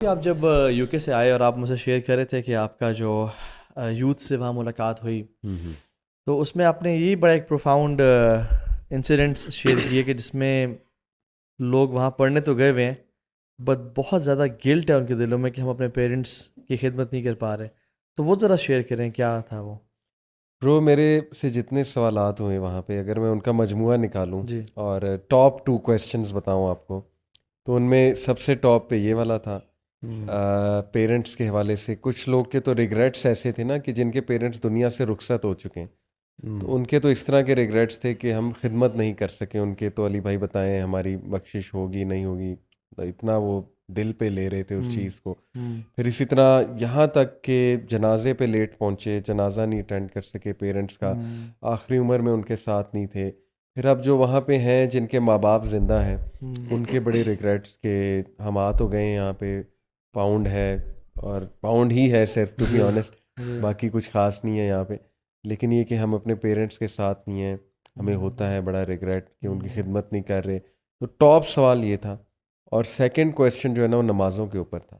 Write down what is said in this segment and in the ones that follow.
آپ جب یو کے سے آئے اور آپ مجھ سے شیئر کر رہے تھے کہ آپ کا جو یوتھ سے وہاں ملاقات ہوئی، تو اس میں آپ نے یہی بڑا ایک پروفاؤنڈ انسیڈنٹس شیئر کیے کہ جس میں لوگ وہاں پڑھنے تو گئے ہوئے ہیں بٹ بہت زیادہ گلٹ ہے ان کے دلوں میں کہ ہم اپنے پیرنٹس کی خدمت نہیں کر پا رہے. تو وہ ذرا شیئر کریں کیا تھا وہ. برو میرے سے جتنے سوالات ہوئے وہاں پہ اگر میں ان کا مجموعہ نکالوں جی اور ٹاپ 2 کویسچنز بتاؤں آپ کو، تو ان میں سب سے ٹاپ پہ یہ والا تھا پیرنٹس کے حوالے سے. کچھ لوگ کے تو ریگریٹس ایسے تھے نا کہ جن کے پیرنٹس دنیا سے رخصت ہو چکے ہیں، تو ان کے تو اس طرح کے ریگریٹس تھے کہ ہم خدمت نہیں کر سکے ان کے. تو علی بھائی بتائیں ہماری بخشش ہوگی نہیں ہوگی، اتنا وہ دل پہ لے رہے تھے اس چیز کو. پھر اسی طرح یہاں تک کہ جنازے پہ لیٹ پہنچے، جنازہ نہیں اٹینڈ کر سکے پیرنٹس کا، آخری عمر میں ان کے ساتھ نہیں تھے. پھر اب جو وہاں پہ ہیں جن کے ماں باپ زندہ ہیں، ان کے بڑے ریگریٹس کہ ہم آ تو گئے یہاں پہ، پاؤنڈ ہے اور پاؤنڈ ہی ہے صرف، ٹو بی آنیسٹ باقی کچھ خاص نہیں ہے یہاں پہ، لیکن یہ کہ ہم اپنے پیرنٹس کے ساتھ نہیں ہیں، ہمیں ہوتا ہے بڑا ریگریٹ کہ ان کی خدمت نہیں کر رہے. تو ٹاپ سوال یہ تھا. اور سیکنڈ کویسچن جو ہے نا وہ نمازوں کے اوپر تھا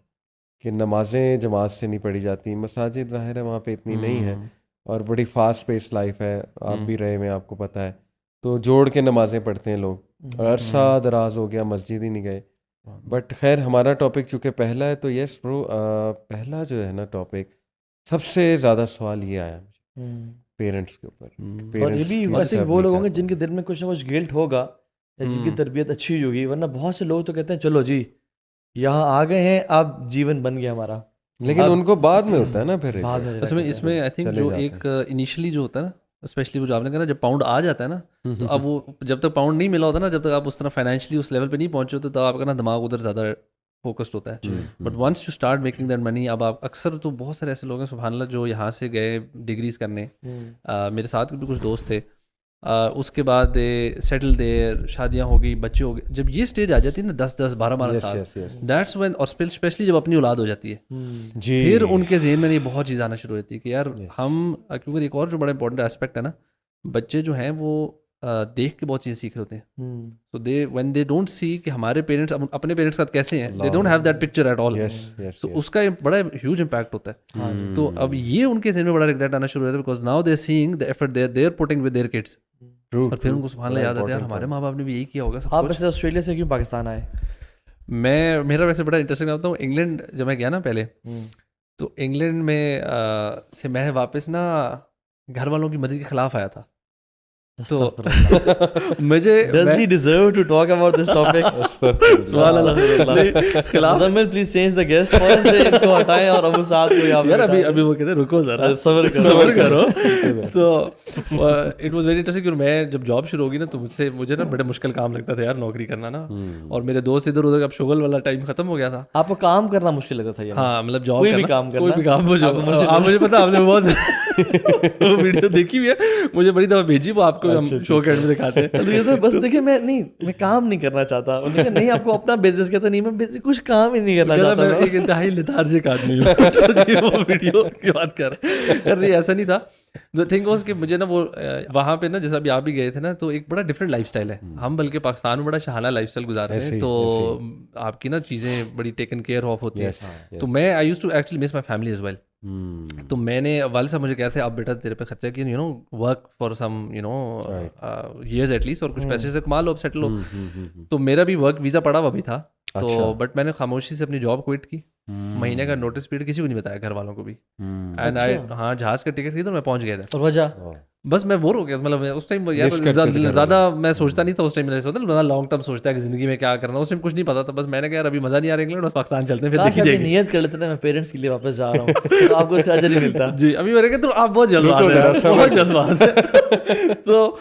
کہ نمازیں جماعت سے نہیں پڑھی جاتی. مساجد ظاہر ہے وہاں پہ اتنی نہیں ہے اور بڑی فاسٹ پیس لائف ہے، آپ بھی رہے میں آپ کو پتہ ہے، تو جوڑ کے نمازیں پڑھتے ہیں لوگ، اور عرصہ دراز ہو گیا مسجد ہی نہیں گئے. بٹ خیر ہمارا ٹاپک چونکہ پہلا ہے تو یس برو، پہلا جو ہے نا ٹاپک سب سے زیادہ سوال یہ آیا مجھے پیرنٹس کے اوپر. اور یہ بھی آئی تھنک وہ لوگ ہوں گے جن کے دل میں کچھ نہ کچھ گلٹ ہوگا یا جن کی تربیت اچھی ہوگی، ورنہ بہت سے لوگ تو کہتے ہیں چلو جی یہاں آ گئے ہیں اب جیون بن گیا ہمارا، لیکن ان کو بعد میں ہوتا ہے نا پھر بعد میں اس میں آئی تھنک جو ایک انیشلی جو ہوتا ہے نا، اسپیشلی وہ جو آپ نے کہا نا جب پاؤنڈ آ جاتا ہے نا، تو اب وہ جب تک پاؤنڈ نہیں ملا ہوتا نا، جب تک آپ اس طرح فائنینشلی اس لیول پہ نہیں پہنچے ہوتے، تو آپ کا نا دماغ ادھر زیادہ فوکسڈ ہوتا ہے. But once you start making that money, اب آپ اکثر تو بہت سارے ایسے لوگ ہیں سبحان اللہ جو یہاں سے گئے ڈگریز کرنے، میرے ساتھ بھی کچھ دوست تھے، اس کے بعد سیٹل دیر، شادیاں ہو گئی، بچے ہو گئے. جب یہ اسٹیج آ جاتی ہے نا 10 12 سال، دیٹس وین، اور اسپیشلی جب اپنی اولاد ہو جاتی ہے، پھر ان کے ذہن میں یہ بہت چیز آنا شروع ہوتی ہے کہ یار ہم، کیونکہ ایک اور جو بڑا امپورٹنٹ اسپیکٹ ہے نا، بچے جو ہیں وہ دیکھ کے بہت چیزیں سیکھ رہے ہوتے ہیں. سو دے وین دے ڈونٹ سی کہ ہمارے پیرنٹس اپنے پیرنٹس کے ساتھ کیسے ہیں، they don't have that picture at all. So اس کا بڑا ہیوج امپیکٹ ہوتا ہے. تو اب یہ ان کے ذہن میں بڑا ریگریٹ آنا شروع ہوتا ہے، because now they seeing the effort they are putting with their kids. اور پھر ان کو سبحان اللہ یاد آتا ہے یار ہمارے ماں باپ نے بھی یہی کیا ہوگا. آپ ویسے آسٹریلیا سے کیوں پاکستان آئے؟ میرا ویسے بڑا انٹرسٹنگ بتاتا ہوں. انگلینڈ جب میں گیا نا پہلے، تو انگلینڈ میں سے میں واپس نا گھر والوں کی مرضی کے خلاف آیا تھا. تو مجھے Does he deserve to talk about this topic? سبحان اللہ. Muzammil please change the guest phone سے ان کو ہٹائیں اور ابو سعد کو یہاں یار ابھی وہ کہتے ہیں رکو ذرا صبر کرو. تو اٹ واز ویری انٹرسٹنگ کہ میں جب جاب شروع ہوگی نا تو مجھے نا بڑے مشکل کام لگتا تھا یار نوکری کرنا نا. اور میرے دوست ادھر ادھر اب شغل والا ٹائم ختم ہو گیا تھا. آپ کو کام کرنا مشکل لگتا تھا؟ ہاں مطلب جاب کوئی بھی کام کرنا، کوئی بھی کام. آپ مجھے پتا، آپ نے بہت ویڈیو دیکھی ہوئی ہے، مجھے بڑی دفعہ بھیجی، وہ آپ کو ہم شو کے اینڈ میں دکھاتے ہیں. بس دیکھیں میں کام نہیں کرنا چاہتا. نہیں آپ کو اپنا بزنس کہتا، نہیں میں کچھ کام ہی نہیں کرنا چاہتا. میں ایک انتہائی لیتھارجک آدمی ہوں. وہ ویڈیو کی بات کر رہی، ایسا نہیں تھا. The thing was کہ مجھے نا وہ وہاں پہ نا جیسا ابھی آپ بھی گئے تھے نا، تو ایک بڑا ڈفرینٹ لائف اسٹائل ہے. ہم بلکہ پاکستان میں بڑا شہانہ لائف اسٹائل گزار رہے ہیں، تو آپ کی نا چیزیں بڑی ٹیکن کیئر آف ہوتی ہیں. تو میں I used to actually miss my family as well. تو میں نے والد صاحب مجھے کہتے ہیں اب بیٹا تیرے پہ خرچہ کیا، you know work for some you know years at least, اور کچھ پیسے سے کما لو، اب سیٹل ہو. تو میرا بھی ورک ویزا پڑا ہوا بھی تھا. تو بٹ میں نے خاموشی سے اپنی جاب کوئٹ کی. مہینے کا نوٹس پیریڈ کسی کو نہیں بتایا، گھر والوں کو بھی. اینڈ ہاں جہاز کا ٹکٹ تھی تو میں پہنچ گیا تھا. اور وجہ بس میں بور ہو گیا. مطلب اس ٹائم زیادہ میں سوچتا نہیں تھا. اس ٹائم میں لانگ ٹرم سوچتا ہے کہ زندگی میں کیا کرنا. اس ٹائم کچھ نہیں پتا تھا. بس میں نے کہا یار ابھی مزہ نہیں آ رہا انگلینڈ، بس پاکستان چلتے ہیں، پھر دیکھی جائے گی. نیت کر لیتے میں پیرنٹس کے لیے واپس جا رہا ہوں، آپ کو اس کا اجر نہیں ملتا. جی ابھی میں نے کہا تو آپ بہت جلد بہت جلد بات ہے. تو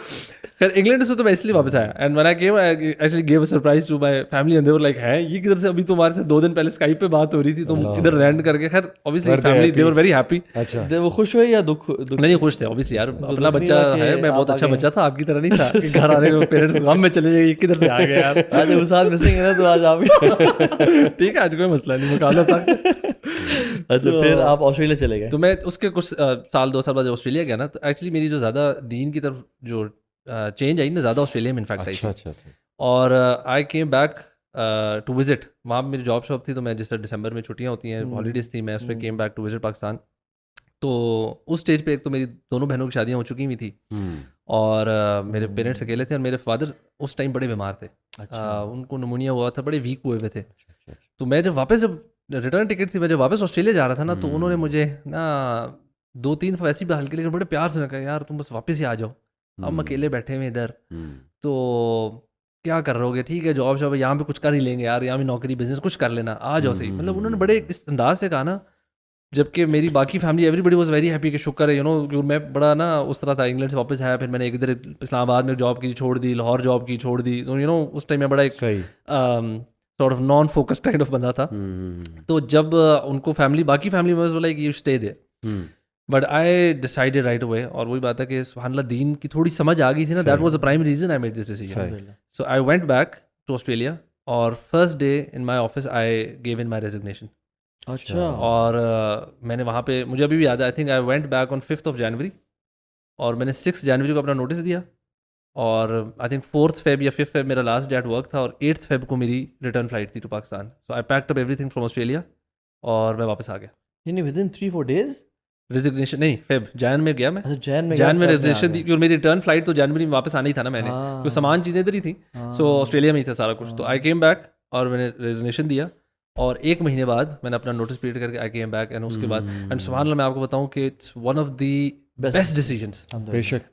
خیر انگلینڈ سے تو میں اس لیے واپس آیا. And when I came, I actually gave a surprise to my family and they were like ہے یہ کدھر سے، ابھی تمہارے سے 2 دن پہلے اسکائپ پہ بات ہو رہی تھی، تم ادھر رینٹ کر کے. خیر obviously family they were very happy. اچھا وہ خوش ہوئے یا دکھ؟ نہیں خوش تھے obviously یار، اپنا بچہ ہے. میں بہت اچھا بچہ تھا، آپ کی طرح نہیں تھا کہ گھر آنے میں پیرنٹس غم میں چلے جائے کدھر سے آ گئے یار. آج وہ ساتھ مسنگ ہے نا، تو آج آپ ٹھیک ہے، آج کوئی مسئلہ نہیں، مقابلہ سخت. اچھا پھر آپ آسٹریلیا چلے گئے. تو میں اس کے کچھ سال 2 سال بعد آسٹریلیا گیا نا، تو ایکچولی میری جو زیادہ دین کی طرف جو چینج آئی نا، زیادہ آسٹریلیا میں انفیکٹ آئی. اور I came back to visit. وہاں پہ میری جاب شاپ تھی, تو میں جس طرح دسمبر میں چھٹیاں ہوتی ہیں, ہالیڈیز تھی, میں اس پہ came back to visit Pakistan. تو اس اسٹیج پہ ایک تو میری دونوں بہنوں کی شادیاں ہو چکی ہوئی تھی, اور میرے پیرنٹس اکیلے تھے, اور میرے فادر اس ٹائم بڑے بیمار تھے, ان کو نمونیا ہوا تھا, بڑے ویک ہوئے ہوئے تھے. تو میں جب واپس, جب ریٹرن ٹکٹ تھی, میں جب واپس آسٹریلیا جا رہا تھا نا, تو انہوں نے مجھے نا 2-3 دفعہ ایسی بحال کے لیکن بڑے پیار سے کہا, یار تم بس واپس ہی آ جاؤ, ہم اکیلے بیٹھے ہوئے ادھر, تو کیا کر رہے ہو گے, ٹھیک ہے جاب شاب یہاں پہ کچھ کر ہی لیں گے یار, یہاں بھی نوکری بزنس کچھ کر لینا, آ جاؤ صحیح. مطلب انہوں نے بڑے اس انداز سے کہا نا, جبکہ میری باقی family everybody was very happy کہ شکر ہے, میں بڑا نا اس طرح تھا, انگلینڈ سے واپس آیا, پھر میں نے ایک ادھر اسلام آباد میں جاب کی چھوڑ دی, لاہور جاب کی چھوڑ دی, تو اس ٹائم میں بڑا ایک sort of non focus kind of بندہ تھا. تو جب ان کو باقی family members like you stay there, but I decided right away. اور وہی بات ہے کہ سبحان اللہ دین کی تھوڑی سمجھ آ گئی تھی نا, that was a prime reason I made this decision. So I went back to Australia, اور first day in my office I gave in my resignation. اچھا. اور میں نے وہاں پہ, مجھے ابھی بھی یاد ہے, I think I went back on 5 جنوری, اور میں نے 6 جنوری کو اپنا نوٹس دیا, اور آئی تھنک 4 فیب یا 5 فیب میرا لاسٹ ڈے ایٹ ورک تھا, اور 8 فیب کو میری ریٹرن فلائٹ تھی to Pakistan. So I packed up everything from Australia, اور میں واپس آ گیا. یعنی ود ان 3-4 days ریزگنیشن نہیں, فیب جان میں گیا, میں جان میں ریزگنیشن دی, کیونکہ میری ریٹرن فلائٹ تو جنوری میں واپس آنا ہی تھا نا, میں نے کیونکہ سامان چیزیں ادھر ہی تھیں, سو آسٹریلیا میں ہی تھا سارا کچھ. تو آئی کیم بیک, اور میں نے ریزگنیشن دیا, اور 1 مہینے بعد میں نے اپنا نوٹس پیریڈ کر کے آئی کیم بیک. اینڈ اس کے بعد, اینڈ سبحان اللہ میں آپ کو بتاؤں کہ it's one of the best decisions.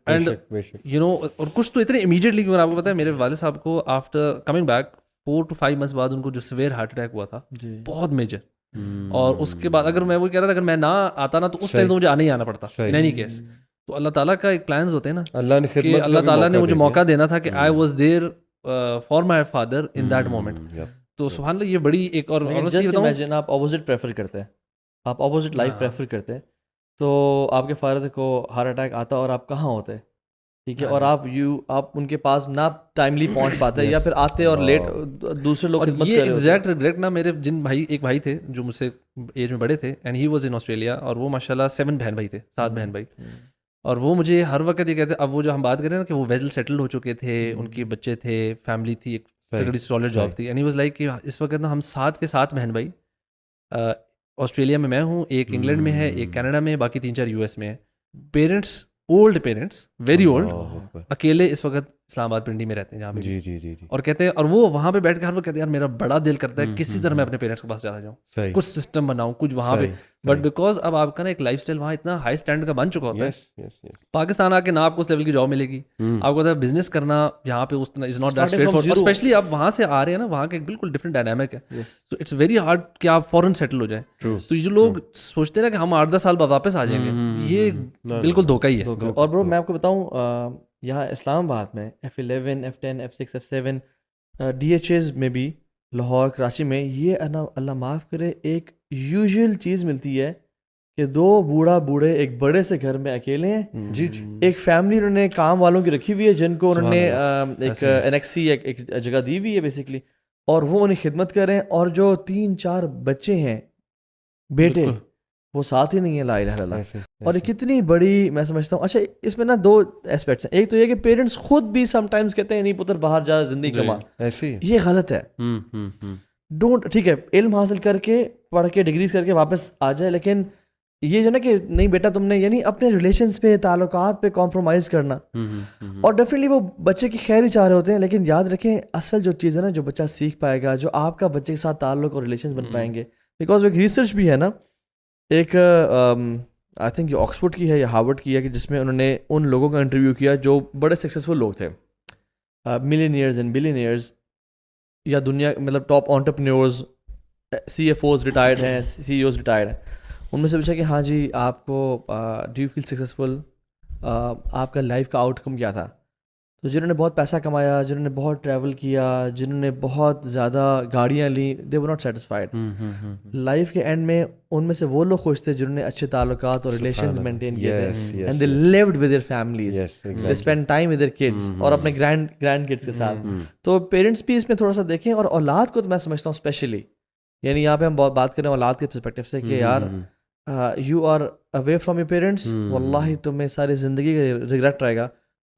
And اور کچھ تو اتنے امیڈیٹلی, کیونکہ آپ کو پتا ہے میرے والد صاحب کو after coming back 4 to 5 months بعد ان کو جو سویئر ہارٹ اٹیک ہوا تھا, بہت میجر. اور اس کے بعد اگر میں وہ کہہ رہا تھا, اگر میں نہ آتا نا تو اس ٹائم تو مجھے آنا ہی آنا پڑتا ان اینی کیس. تو اللہ تعالیٰ کا ایک پلانز ہوتے ہیں نا, اللہ تعالیٰ نے مجھے موقع دینا تھا کہ I was there for my father in that moment. تو سبحان اللہ یہ بڑی ایک, اور جسٹ امیجن آپ اپوزٹ پریفر کرتے ہیں, آپ اپوزٹ لائف پریفر کرتے ہیں, تو آپ کے فادر کو ہارٹ اٹیک آتا اور آپ کہاں ہوتے, ٹھیک ہے, اور آپ ان کے پاس نہ ٹائملی پہنچ پاتے, یا پھر آتے اور لیٹ دوسرے لوگ خدمت کر رہے. یہ ایگزیکٹ ریگریٹ نا میرے ایک بھائی تھے جو مجھ سے ایج میں بڑے تھے, and he was in Australia, اور وہ ماشاء اللہ 7 بہن بھائی تھے, 7 بہن بھائی. اور وہ مجھے ہر وقت یہ کہتے, اب وہ جو ہم بات کریں نا کہ وہ ویل سیٹلڈ ہو چکے تھے, ان کے بچے تھے, فیملی تھی, ایک تگڑی سالڈ جاب تھی, اینڈ ہی واز لائک کہ اس وقت نا ہم 7 کے 7 بہن بھائی, آسٹریلیا میں ہوں, ایک انگلینڈ میں ہے, ایک کینیڈا میں, باقی 3-4 US میں ہیں. Parents, old parents, very old, اکیلے اس وقت اسلام آباد پنڈی میں رہتے ہیں جہاں پہ. جی. اور کہتے ہیں, اور وہ وہاں پہ بیٹھ کے ہر وقت کہتے ہیں, یار میرا بڑا دل کرتا ہے کسی طرح میں اپنے پیرنٹس کے پاس چلا جاؤں, کچھ سسٹم بناؤں, کچھ وہاں پہ. بٹ بیکاز اب آپ کا نا ایک لائف اسٹائل وہاں اتنا ہائی اسٹینڈرڈ کا بن چکا ہوتا ہے, پاکستان آ کے نہ آپ کو اس لیول کی جاب ملے گی, آپ کو بزنس کرنا یہاں پہ is not that straight forward, اور اسپیشلی آپ وہاں سے آ رہے ہیں نا, وہاں کا ایک بالکل ڈفرنٹ ڈائنامک ہے. سو اٹس ویری ہارڈ کہ آپ فوراً سیٹل ہو جائیں. تو یہ جو لوگ سوچتے ہیں نا کہ ہم 8-10 سال بعد واپس آ جائیں گے, یہ بالکل دھوکہ ہی ہے. اور برو میں آپ کو بتاؤں, یہاں اسلام آباد میں F11, F10, F6, F7 DHAs میں بھی, لاہور, کراچی میں, یہ اللہ معاف کرے ایک یوزول چیز ملتی ہے کہ 2 بوڑھے ایک بڑے سے گھر میں اکیلے ہیں. جی. ایک فیملی انہوں نے کام والوں کی رکھی ہوئی ہے, جن کو انہوں نے ایک انیکسی ایک جگہ دی ہوئی ہے بیسکلی, اور وہ انہیں خدمت کر رہے ہیں, اور جو 3-4 بچے ہیں, بیٹے, وہ ساتھ ہی نہیں ہے, لا الہ الا اللہ. اور یہ کتنی بڑی, میں سمجھتا ہوں. اچھا, اس میں نا 2 اسپیکٹس ہیں. ایک تو یہ کہ پیرنٹس خود بھی سم ٹائمز کہتے ہیں نہیں پتر باہر جا زندگی کما, یہ غلط ہے. ڈونٹ, ٹھیک ہے, علم حاصل کر کے, پڑھ کے, ڈگریز کر کے واپس آ جائے, لیکن یہ جو نا کہ نہیں بیٹا تم نے, یعنی اپنے ریلیشنز پہ, تعلقات پہ کمپرومائز کرنا. اور ڈیفینیٹلی وہ بچے کی خیر ہی چاہ رہے ہوتے ہیں, لیکن یاد رکھیں اصل جو چیز ہے نا, جو بچہ سیکھ پائے گا, جو آپ کا بچے کے ساتھ تعلق اور ریلیشنز بن پائیں گے, بیکاز ایک ریسرچ بھی ہے نا, ایک آئی تھنک یہ آکسفورڈ کی ہے یا ہارورڈ کی ہے, کہ جس میں انہوں نے ان لوگوں کا انٹرویو کیا جو بڑے سکسیزفل لوگ تھے, ملینئرز اینڈ بلینئرز, یا دنیا مطلب ٹاپ انٹرپرینیورز, CFOs ریٹائرڈ ہیں, CEOs ریٹائرڈ ہیں. ان میں سے پوچھا کہ ہاں جی آپ کو ڈو یو فیل سکسیزفل, آپ کا لائف کا آؤٹ کم کیا تھا. تو جنہوں نے بہت پیسہ کمایا, جنہوں نے بہت ٹریول کیا, جنہوں نے بہت زیادہ گاڑیاں لیں, دے ور ناٹ سیٹسفائڈ. لائف کے اینڈ میں ان میں سے وہ لوگ خوش تھے جنہوں نے اچھے تعلقات اور ریلیشنز مینٹین کیے تھے, and they lived with their families, they spend time with their kids, اور اپنے گرینڈ کڈس کے ساتھ. تو پیرنٹس بھی اس میں تھوڑا سا دیکھیں, اور اولاد کو تو میں سمجھتا ہوں اسپیشلی, یعنی یہاں پہ ہم بات کریں اولاد کے پرسپیکٹیو سے, کہ یار you are away from your parents, واللہ تمہیں ساری زندگی کا ریگریٹ رہے گا.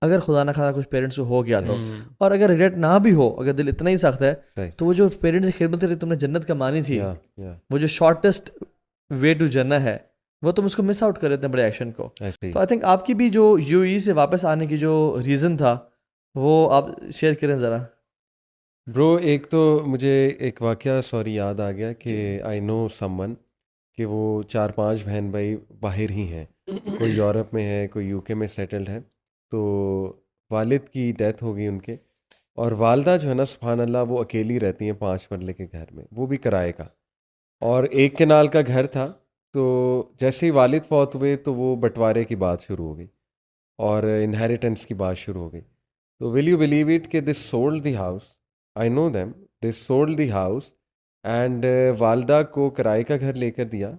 اگر خدا نہ خدا کچھ پیرنٹس کو ہو گیا تو, اور اگر ریگریٹ نہ بھی ہو, اگر دل اتنا ہی سخت ہے تو وہ جو پیرنٹس کی خدمت تم نے جنت کمانی تھی, وہ جو شارٹیسٹ وے ٹو جنت ہے, وہ تم اس کو مس آؤٹ کر رہے تھے بڑے ایکشن کو. تو آئی تھنک آپ کی بھی جو یو ای سے واپس آنے کی جو ریزن تھا وہ آپ شیئر کریں ذرا. برو ایک تو مجھے ایک واقعہ یاد آ گیا کہ آئی نو سم ون کہ وہ 4-5 بہن بھائی باہر ہی ہیں, کوئی یورپ میں ہے, کوئی یو کے میں سیٹلڈ ہے. تو والد کی ڈیتھ ہو گئی ان کے, اور والدہ جو ہے نا سبحان اللہ وہ اکیلی رہتی ہیں 5 مرلے کے گھر میں, وہ بھی کرائے کا, اور 1 کنال کا گھر تھا. تو جیسے ہی والد فوت ہوئے تو وہ بٹوارے کی بات شروع ہو گئی اور انہیریٹنس کی بات شروع ہو گئی. تو ول یو بلیو اٹ کہ this sold the house, I know them, this sold the house and والدہ کو کرائے کا گھر لے کر دیا,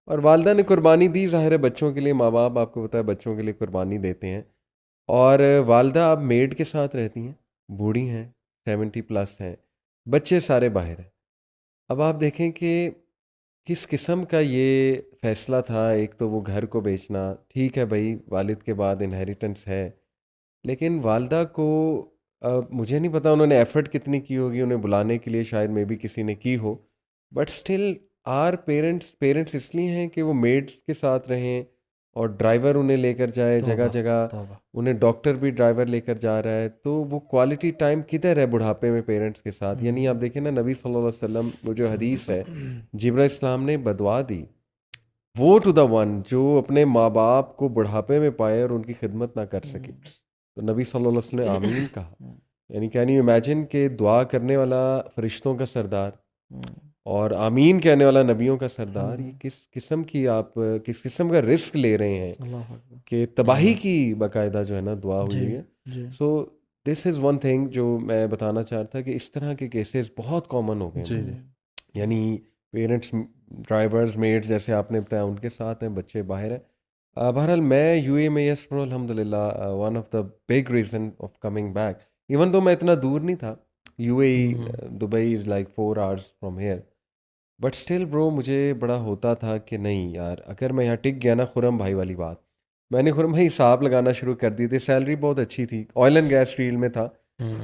اور والدہ نے قربانی دی. ظاہر ہے بچوں کے لیے ماں باپ آپ کو پتہ ہے بچوں کے لیے قربانی دیتے ہیں, اور والدہ اب میڈ کے ساتھ رہتی ہیں, بوڑھی ہیں, 70+ ہیں, بچے سارے باہر ہیں. اب آپ دیکھیں کہ کس قسم کا یہ فیصلہ تھا. ایک تو وہ گھر کو بیچنا, ٹھیک ہے بھائی والد کے بعد انہیریٹنس ہے, لیکن والدہ کو مجھے نہیں پتا انہوں نے ایفرٹ کتنی کی ہوگی انہیں بلانے کے لیے, شاید میں بھی کسی نے کی ہو, بٹ اسٹل آر پیرنٹس اس لیے ہیں کہ وہ میڈس کے ساتھ رہیں, اور ڈرائیور انہیں لے کر جائے جگہ جگہ, انہیں ڈاکٹر بھی ڈرائیور لے کر جا رہا ہے. تو وہ کوالٹی ٹائم کدھر ہے بڑھاپے میں پیرنٹس کے ساتھ؟ یعنی آپ دیکھیں نا نبی صلی اللہ علیہ وسلم وہ جو حدیث ہے جبرائیل السلام نے بدعا دی, وہ ٹو دا ون جو اپنے ماں باپ کو بڑھاپے میں پائے اور ان کی خدمت نہ کر سکے, تو نبی صلی اللہ علیہ وسلم نے آمین کہا. یعنی کین یو امیجن کہ دعا کرنے والا فرشتوں کا سردار اور آمین کہنے والا نبیوں کا سردار, یہ کس قسم کی آپ کس قسم کا رسک لے رہے ہیں کہ تباہی کی باقاعدہ جو ہے نا دعا ہوئی ہے. سو دس از ون تھنگ جو میں بتانا چاہتا تھا کہ اس طرح کے کیسز بہت کامن ہو گئے ہیں. یعنی پیرنٹس ڈرائیورز میڈز جیسے آپ نے بتایا ان کے ساتھ ہیں, بچے باہر ہیں. بہرحال میں یو اے میں یس برو الحمد للہ one of the big reason of coming back, even تو میں اتنا دور نہیں تھا, you a Dubai is like 4 hours from here, but still برو مجھے بڑا ہوتا تھا کہ نہیں یار اگر میں یہاں ٹک گیا نا, خرم بھائی والی بات, میں نے خرم بھائی حساب لگانا شروع کر دی تھی. سیلری بہت اچھی تھی, آئل اینڈ گیس فیلڈ میں تھا,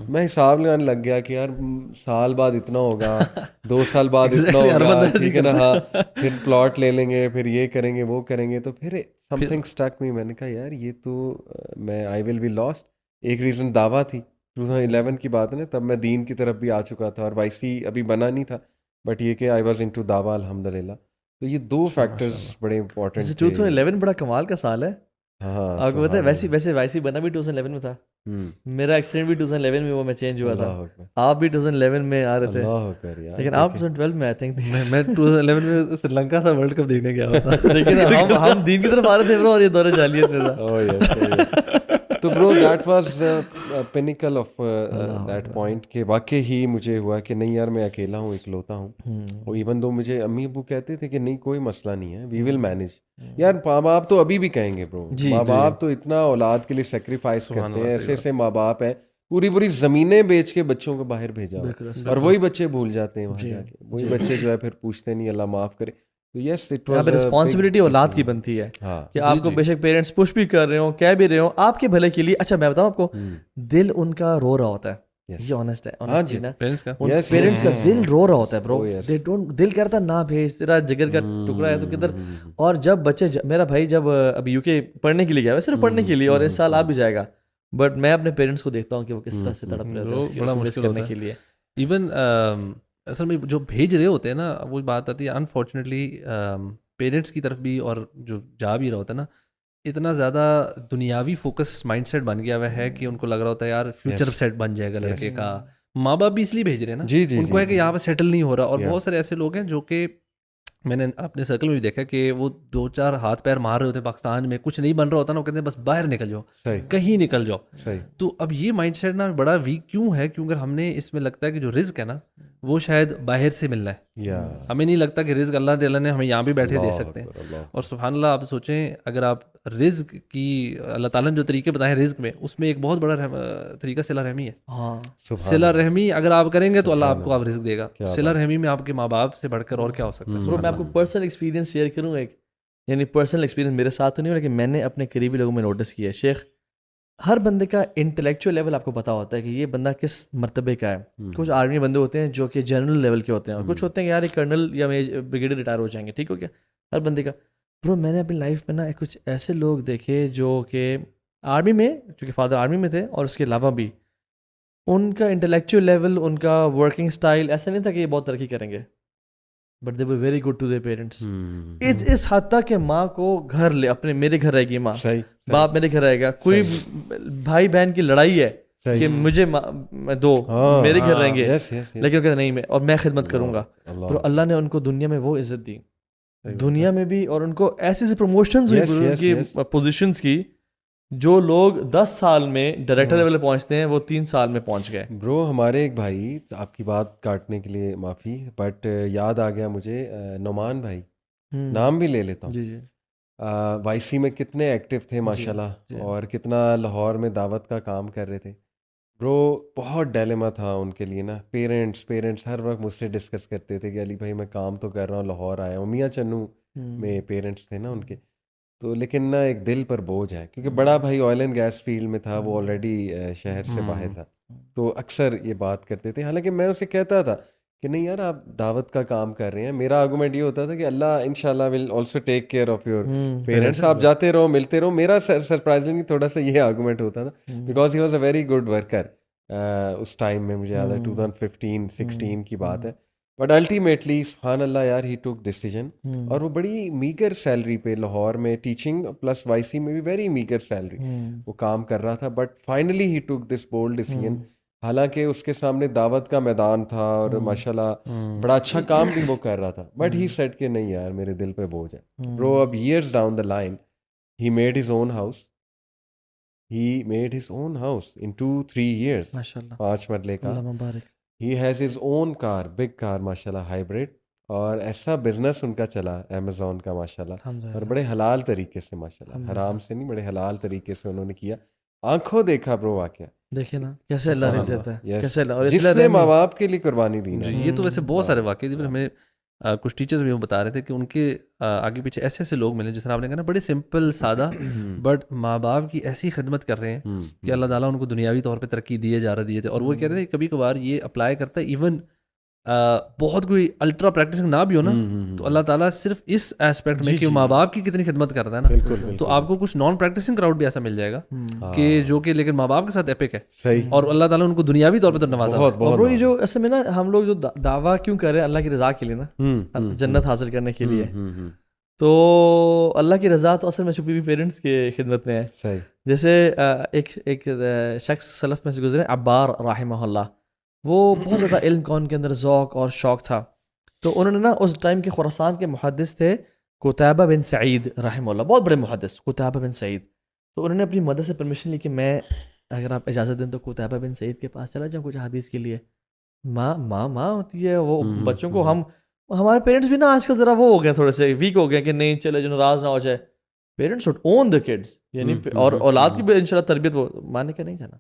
میں حساب لگانے لگ گیا کہ یار سال بعد اتنا ہوگا, 2 سال بعد اتنا ہوگا, ٹھیک ہے نا, ہاں پھر پلاٹ لے لیں گے, پھر یہ کریں گے وہ کریں گے. تو پھر سم تھنگ اسٹک می, میں نے کہا یار یہ تو میں آئی ول بی لاسٹ. ایک ریزن دعویٰ تھی, 2011 کی بات ہے نا, تب میں دین کی طرف بھی آ چکا تھا اور وائی سی ابھی بنا نہیں تھا, بٹ یہ کہ آئی واز انٹو دعویٰ الحمد للہ. تو یہ 2 فیکٹرز بڑے امپورٹنٹ. 2011 بڑا کمال کا سال ہے. ہاں آپ کو پتہ ہے ویسے وائی سی بنا بھی 2011 میں تھا, میرا ایکسیڈنٹ بھی 2011 میں, وہ میں چینج ہوا تھا, آپ بھی 2011 میں آ رہے تھے, لیکن آپ 2012 میں آئی تھنک. میں 2011 میں سری لنکا تھا ورلڈ کپ دیکھنے گیا تھا, لیکن ہم دین کی طرف آ رہے تھے برو, اور یہ دور جاہلیت میں تھا. تو برو that was pinnacle of that point کہ واقعی ہی مجھے ہوا کہ نہیں یار میں اکیلا ہوں, اکلوتا ہوں. اور ایون دو مجھے امی ابو کہتے تھے کہ نہیں کوئی مسئلہ نہیں ہے, وی ول مینیج. یار ماں باپ تو ابھی بھی کہیں گے برو, ماں باپ تو اتنا اولاد کے لیے سیکریفائس کرتے ہیں, ایسے ماں باپ ہیں پوری زمینیں بیچ کے بچوں کو باہر بھیجا, اور وہی بچے بھول جاتے ہیں وہاں جا کے, وہی بچے جو ہے پھر پوچھتے نہیں اللہ معاف کرے. تو یس اٹ واز رسپانسبلٹی اولاد کی بنتی ہے کہ آپ کو بے شک پیرنٹس پش بھی کر رہے ہوں, کہہ بھی رہے ہوں آپ کے بھلے کے لیے. اچھا میں بتاؤں آپ کو, دل ان کا رو رہا ہوتا ہے, یہ آنیسٹ ہے, پیرنٹس کا دل رو رہا ہوتا ہے برو, دل کرتا نہ بھیج, تیرا جگر کا ٹکڑا ہے تو کدھر. اور جب بچے, میرا بھائی جب ابھی یو کے پڑھنے کے لیے گیا, صرف پڑھنے کے لیے, اور اس سال آ بھی جائے گا, بٹ میں اپنے پیرنٹس کو دیکھتا ہوں کہ وہ کس طرح سے تڑپ رہے ہوتے ہیں, بڑا مشکل کرنے کے لیے. ایون اصل میں جو بھیج رہے ہوتے ہیں نا, وہ بات آتی ہے انفارچونیٹلی پیرنٹس کی طرف بھی, اور جو جا بھی رہا ہوتا ہے نا, اتنا زیادہ دنیاوی فوکس مائنڈ سیٹ بن گیا ہوا ہے کہ ان کو لگ رہا ہوتا ہے یار فیوچر سیٹ بن جائے گا لڑکے کا. ماں باپ بھی اس لیے بھیج رہے ہیں نا, ان کو ہے کہ یہاں پہ سیٹل نہیں ہو رہا. اور بہت سارے ایسے لوگ ہیں جو کہ میں نے اپنے سرکل میں بھی دیکھا کہ وہ 2-4 ہاتھ پیر مار رہے ہوتے ہیں پاکستان میں, کچھ نہیں بن رہا ہوتا نا, وہ کہتے ہیں بس باہر نکل جاؤ, کہیں نکل جاؤ. تو اب یہ مائنڈ سیٹ نا بڑا ویک کیوں ہے, کیونکہ ہم نے اس میں لگتا ہے کہ جو رزق ہے نا وہ شاید باہر سے ملنا ہے, ہمیں نہیں لگتا کہ رزق اللہ تعالیٰ نے ہمیں یہاں بھی بیٹھے دے سکتے ہیں. اور سبحان اللہ آپ سوچیں, اگر آپ رزق کی اللہ تعالیٰ نے جو طریقے بتائے ہیں رزق میں, اس میں ایک بہت بڑا طریقہ صلہ رحمی ہے. صلہ رحمی اگر آپ کریں گے تو اللہ آپ کو آپ رزق دے گا. صلہ رحمی میں آپ کے ماں باپ سے بڑھ کر اور کیا ہو سکتا ہے. میں آپ کو پرسنل ایکسپیرینس شیئر کروں ایک, یعنی پرسنل ایکسپیرینس میرے ساتھ تو نہیں ہو, لیکن میں نے اپنے قریبی لوگوں میں نوٹس کیا ہے. شیخ ہر بندے کا انٹلیکچوئل لیول آپ کو پتا ہوتا ہے کہ یہ بندہ کس مرتبے کا ہے. کچھ آرمی بندے ہوتے ہیں جو کہ جنرل لیول کے ہوتے ہیں, اور کچھ ہوتے ہیں کہ یار یہ کرنل یا بریگیڈیئر ریٹائر ہو جائیں گے, ٹھیک ہو گیا, ہر بندے کا. برو میں نے اپنی لائف میں نا کچھ ایسے لوگ دیکھے جو کہ آرمی میں, چونکہ فادر آرمی میں تھے, اور اس کے علاوہ بھی ان کا انٹلیکچوئل لیول, ان کا ورکنگ اسٹائل ایسا نہیں تھا کہ یہ بہت ترقی کریں گے, but they were very good to their parents. اس حد تک کہ ماں کو گھر لے اپنے, میرے گھر رہے گی ماں, باپ میرے گھر رہے گا, کوئی بھائی بہن کی لڑائی ہے کہ مجھے دو, میرے گھر رہیں گے, لیکن کہتے نہیں, میں خدمت کروں گا. تو اللہ نے ان کو دنیا میں وہ عزت دی, دنیا میں بھی, اور ان کو ایسی پروموشنز ہوئی ان کی پوزیشنز کی, جو لوگ 10 سال میں ڈائریکٹر لیول پہ پہنچتے ہیں وہ 3 سال میں پہنچ گئے. برو ہمارے ایک بھائی, آپ کی بات کاٹنے کے لیے معافی, بٹ یاد آ گیا مجھے, نعمان بھائی, نام بھی لے لیتا ہوں. جی جی, وائی سی میں کتنے ایکٹیو تھے ماشاء اللہ, اور کتنا لاہور میں دعوت کا کام کر رہے تھے. برو بہت ڈیلیما تھا ان کے لیے نا. پیرنٹس ہر وقت مجھ سے ڈسکس کرتے تھے کہ علی بھائی میں کام تو کر رہا ہوں, لاہور آیا ہوں. میاں چنو میں پیرنٹس تھے نا ان کے, تو لیکن نا ایک دل پر بوجھ ہے, کیونکہ بڑا بھائی آئل اینڈ گیس فیلڈ میں تھا, وہ آلریڈی شہر سے باہر تھا, تو اکثر یہ بات کرتے تھے. حالانکہ میں اسے کہتا تھا کہ نہیں یار آپ دعوت کا کام کر رہے ہیں. میرا آرگومنٹ یہ ہوتا تھا کہ اللہ انشاءاللہ will also take care of your parents, آپ جاتے رہو, ملتے رہو. میرا سرپرائزنگلی تھوڑا سا یہ آرگومنٹ ہوتا تھا, because he was a very good worker. اس ٹائم میں مجھے یاد ہے 2015-16 کی بات ہے. بٹ الٹیمیٹلی سبحان اللہ یار, ہی ٹوک ڈیسیجن, اور وہ بڑی میگر سیلری پہ لاہور میں ٹیچنگ پلس وائی سی میں بھی ویری میگر سیلری وہ کام کر رہا تھا. بٹ فائنلی ہی ٹوک دس بولڈ ڈیسیجن, حالانکہ اس کے سامنے دعوت کا میدان تھا, اور ماشاء اللہ بڑا اچھا کام بھی وہ کر رہا تھا. بٹ ہی سیڈ کہ نہیں یار میرے دل پہ بوجھ ہے. برو اب years down the line he made his own house, he made his own house in 2-3 years, 5 مرلے کا. He has his own car, big car ماشاء اللہ, ہائیبریڈ, اور ایسا بزنس ان کا چلا امیزون کا ماشاء اللہ, اور بڑے حلال طریقے سے ماشاء اللہ, حرام سے نہیں, بڑے حلال طریقے سے انہوں نے کیا. آنکھوں دیکھا برو واقعہ, دیکھے نا کیسے اللہ رزق دیتا ہے, کیسے اللہ, اور جس نے ماں باپ کے لیے قربانی دی نا. یہ تو ویسے بہت سارے واقعے تھے. ہمیں کچھ ٹیچرز بھی وہ بتا رہے تھے کہ ان کے آگے پیچھے ایسے ایسے لوگ ملے, جس طرح آپ نے کہا نا, بڑے سمپل سادہ, بٹ ماں باپ کی ایسی خدمت کر رہے ہیں کہ اللہ تعالیٰ ان کو دنیاوی طور پہ ترقی دیے جا رہا. اور وہ کہہ رہے تھے کبھی کبھار یہ اپلائی کرتا ہے, ایون بہت کوئی الٹرا پریکٹسنگ نہ بھی ہو نا, تو اللہ تعالیٰ صرف اس ایسپیکٹ میں کہ ماں باپ کی کتنی خدمت کرتا ہے نا, تو آپ کو کچھ نان پریکٹسنگ کراؤڈ بھی ایسا مل جائے گا کہ جو کہ لیکن ماں باپ کے ساتھ ایپک ہے, اور اللہ تعالیٰ ان کو دنیاوی طور پہ تو نوازا. اور یہ جو ایسے میں نا ہم لوگ جو دعویٰ کیوں کر رہے ہیں اللہ کی رضا کے لیے نا, جنت حاصل کرنے کے لیے, تو اللہ کی رضا تو اصل میں چھپی ہوئی پیرنٹس کی خدمت میں ہے. جیسے ایک شخص سلف میں سے گزرے, عبار رحمہ اللہ, وہ بہت زیادہ علم کا ان کے اندر ذوق اور شوق تھا. تو انہوں نے نا اس ٹائم کے خراسان کے محدث تھے قتیبہ بن سعید رحمہ اللہ, بہت بڑے محدث قتیبہ بن سعید. تو انہوں نے اپنی مدر سے پرمیشن لی کہ میں اگر آپ اجازت دیں تو قتیبہ بن سعید کے پاس چلا جاؤں کچھ حدیث کے لیے. ماں ہوتی ہے وہ بچوں کو, ہمارے پیرنٹس بھی نا آج کل ذرا وہ ہو گئے, تھوڑے سے ویک ہو گئے کہ نہیں چلے جو ناراض نہ ہو جائے. Parents should own the kids, یعنی اور اولاد کی بھی انشاءاللہ تربیت وہ ماننے کا نہیں جانا,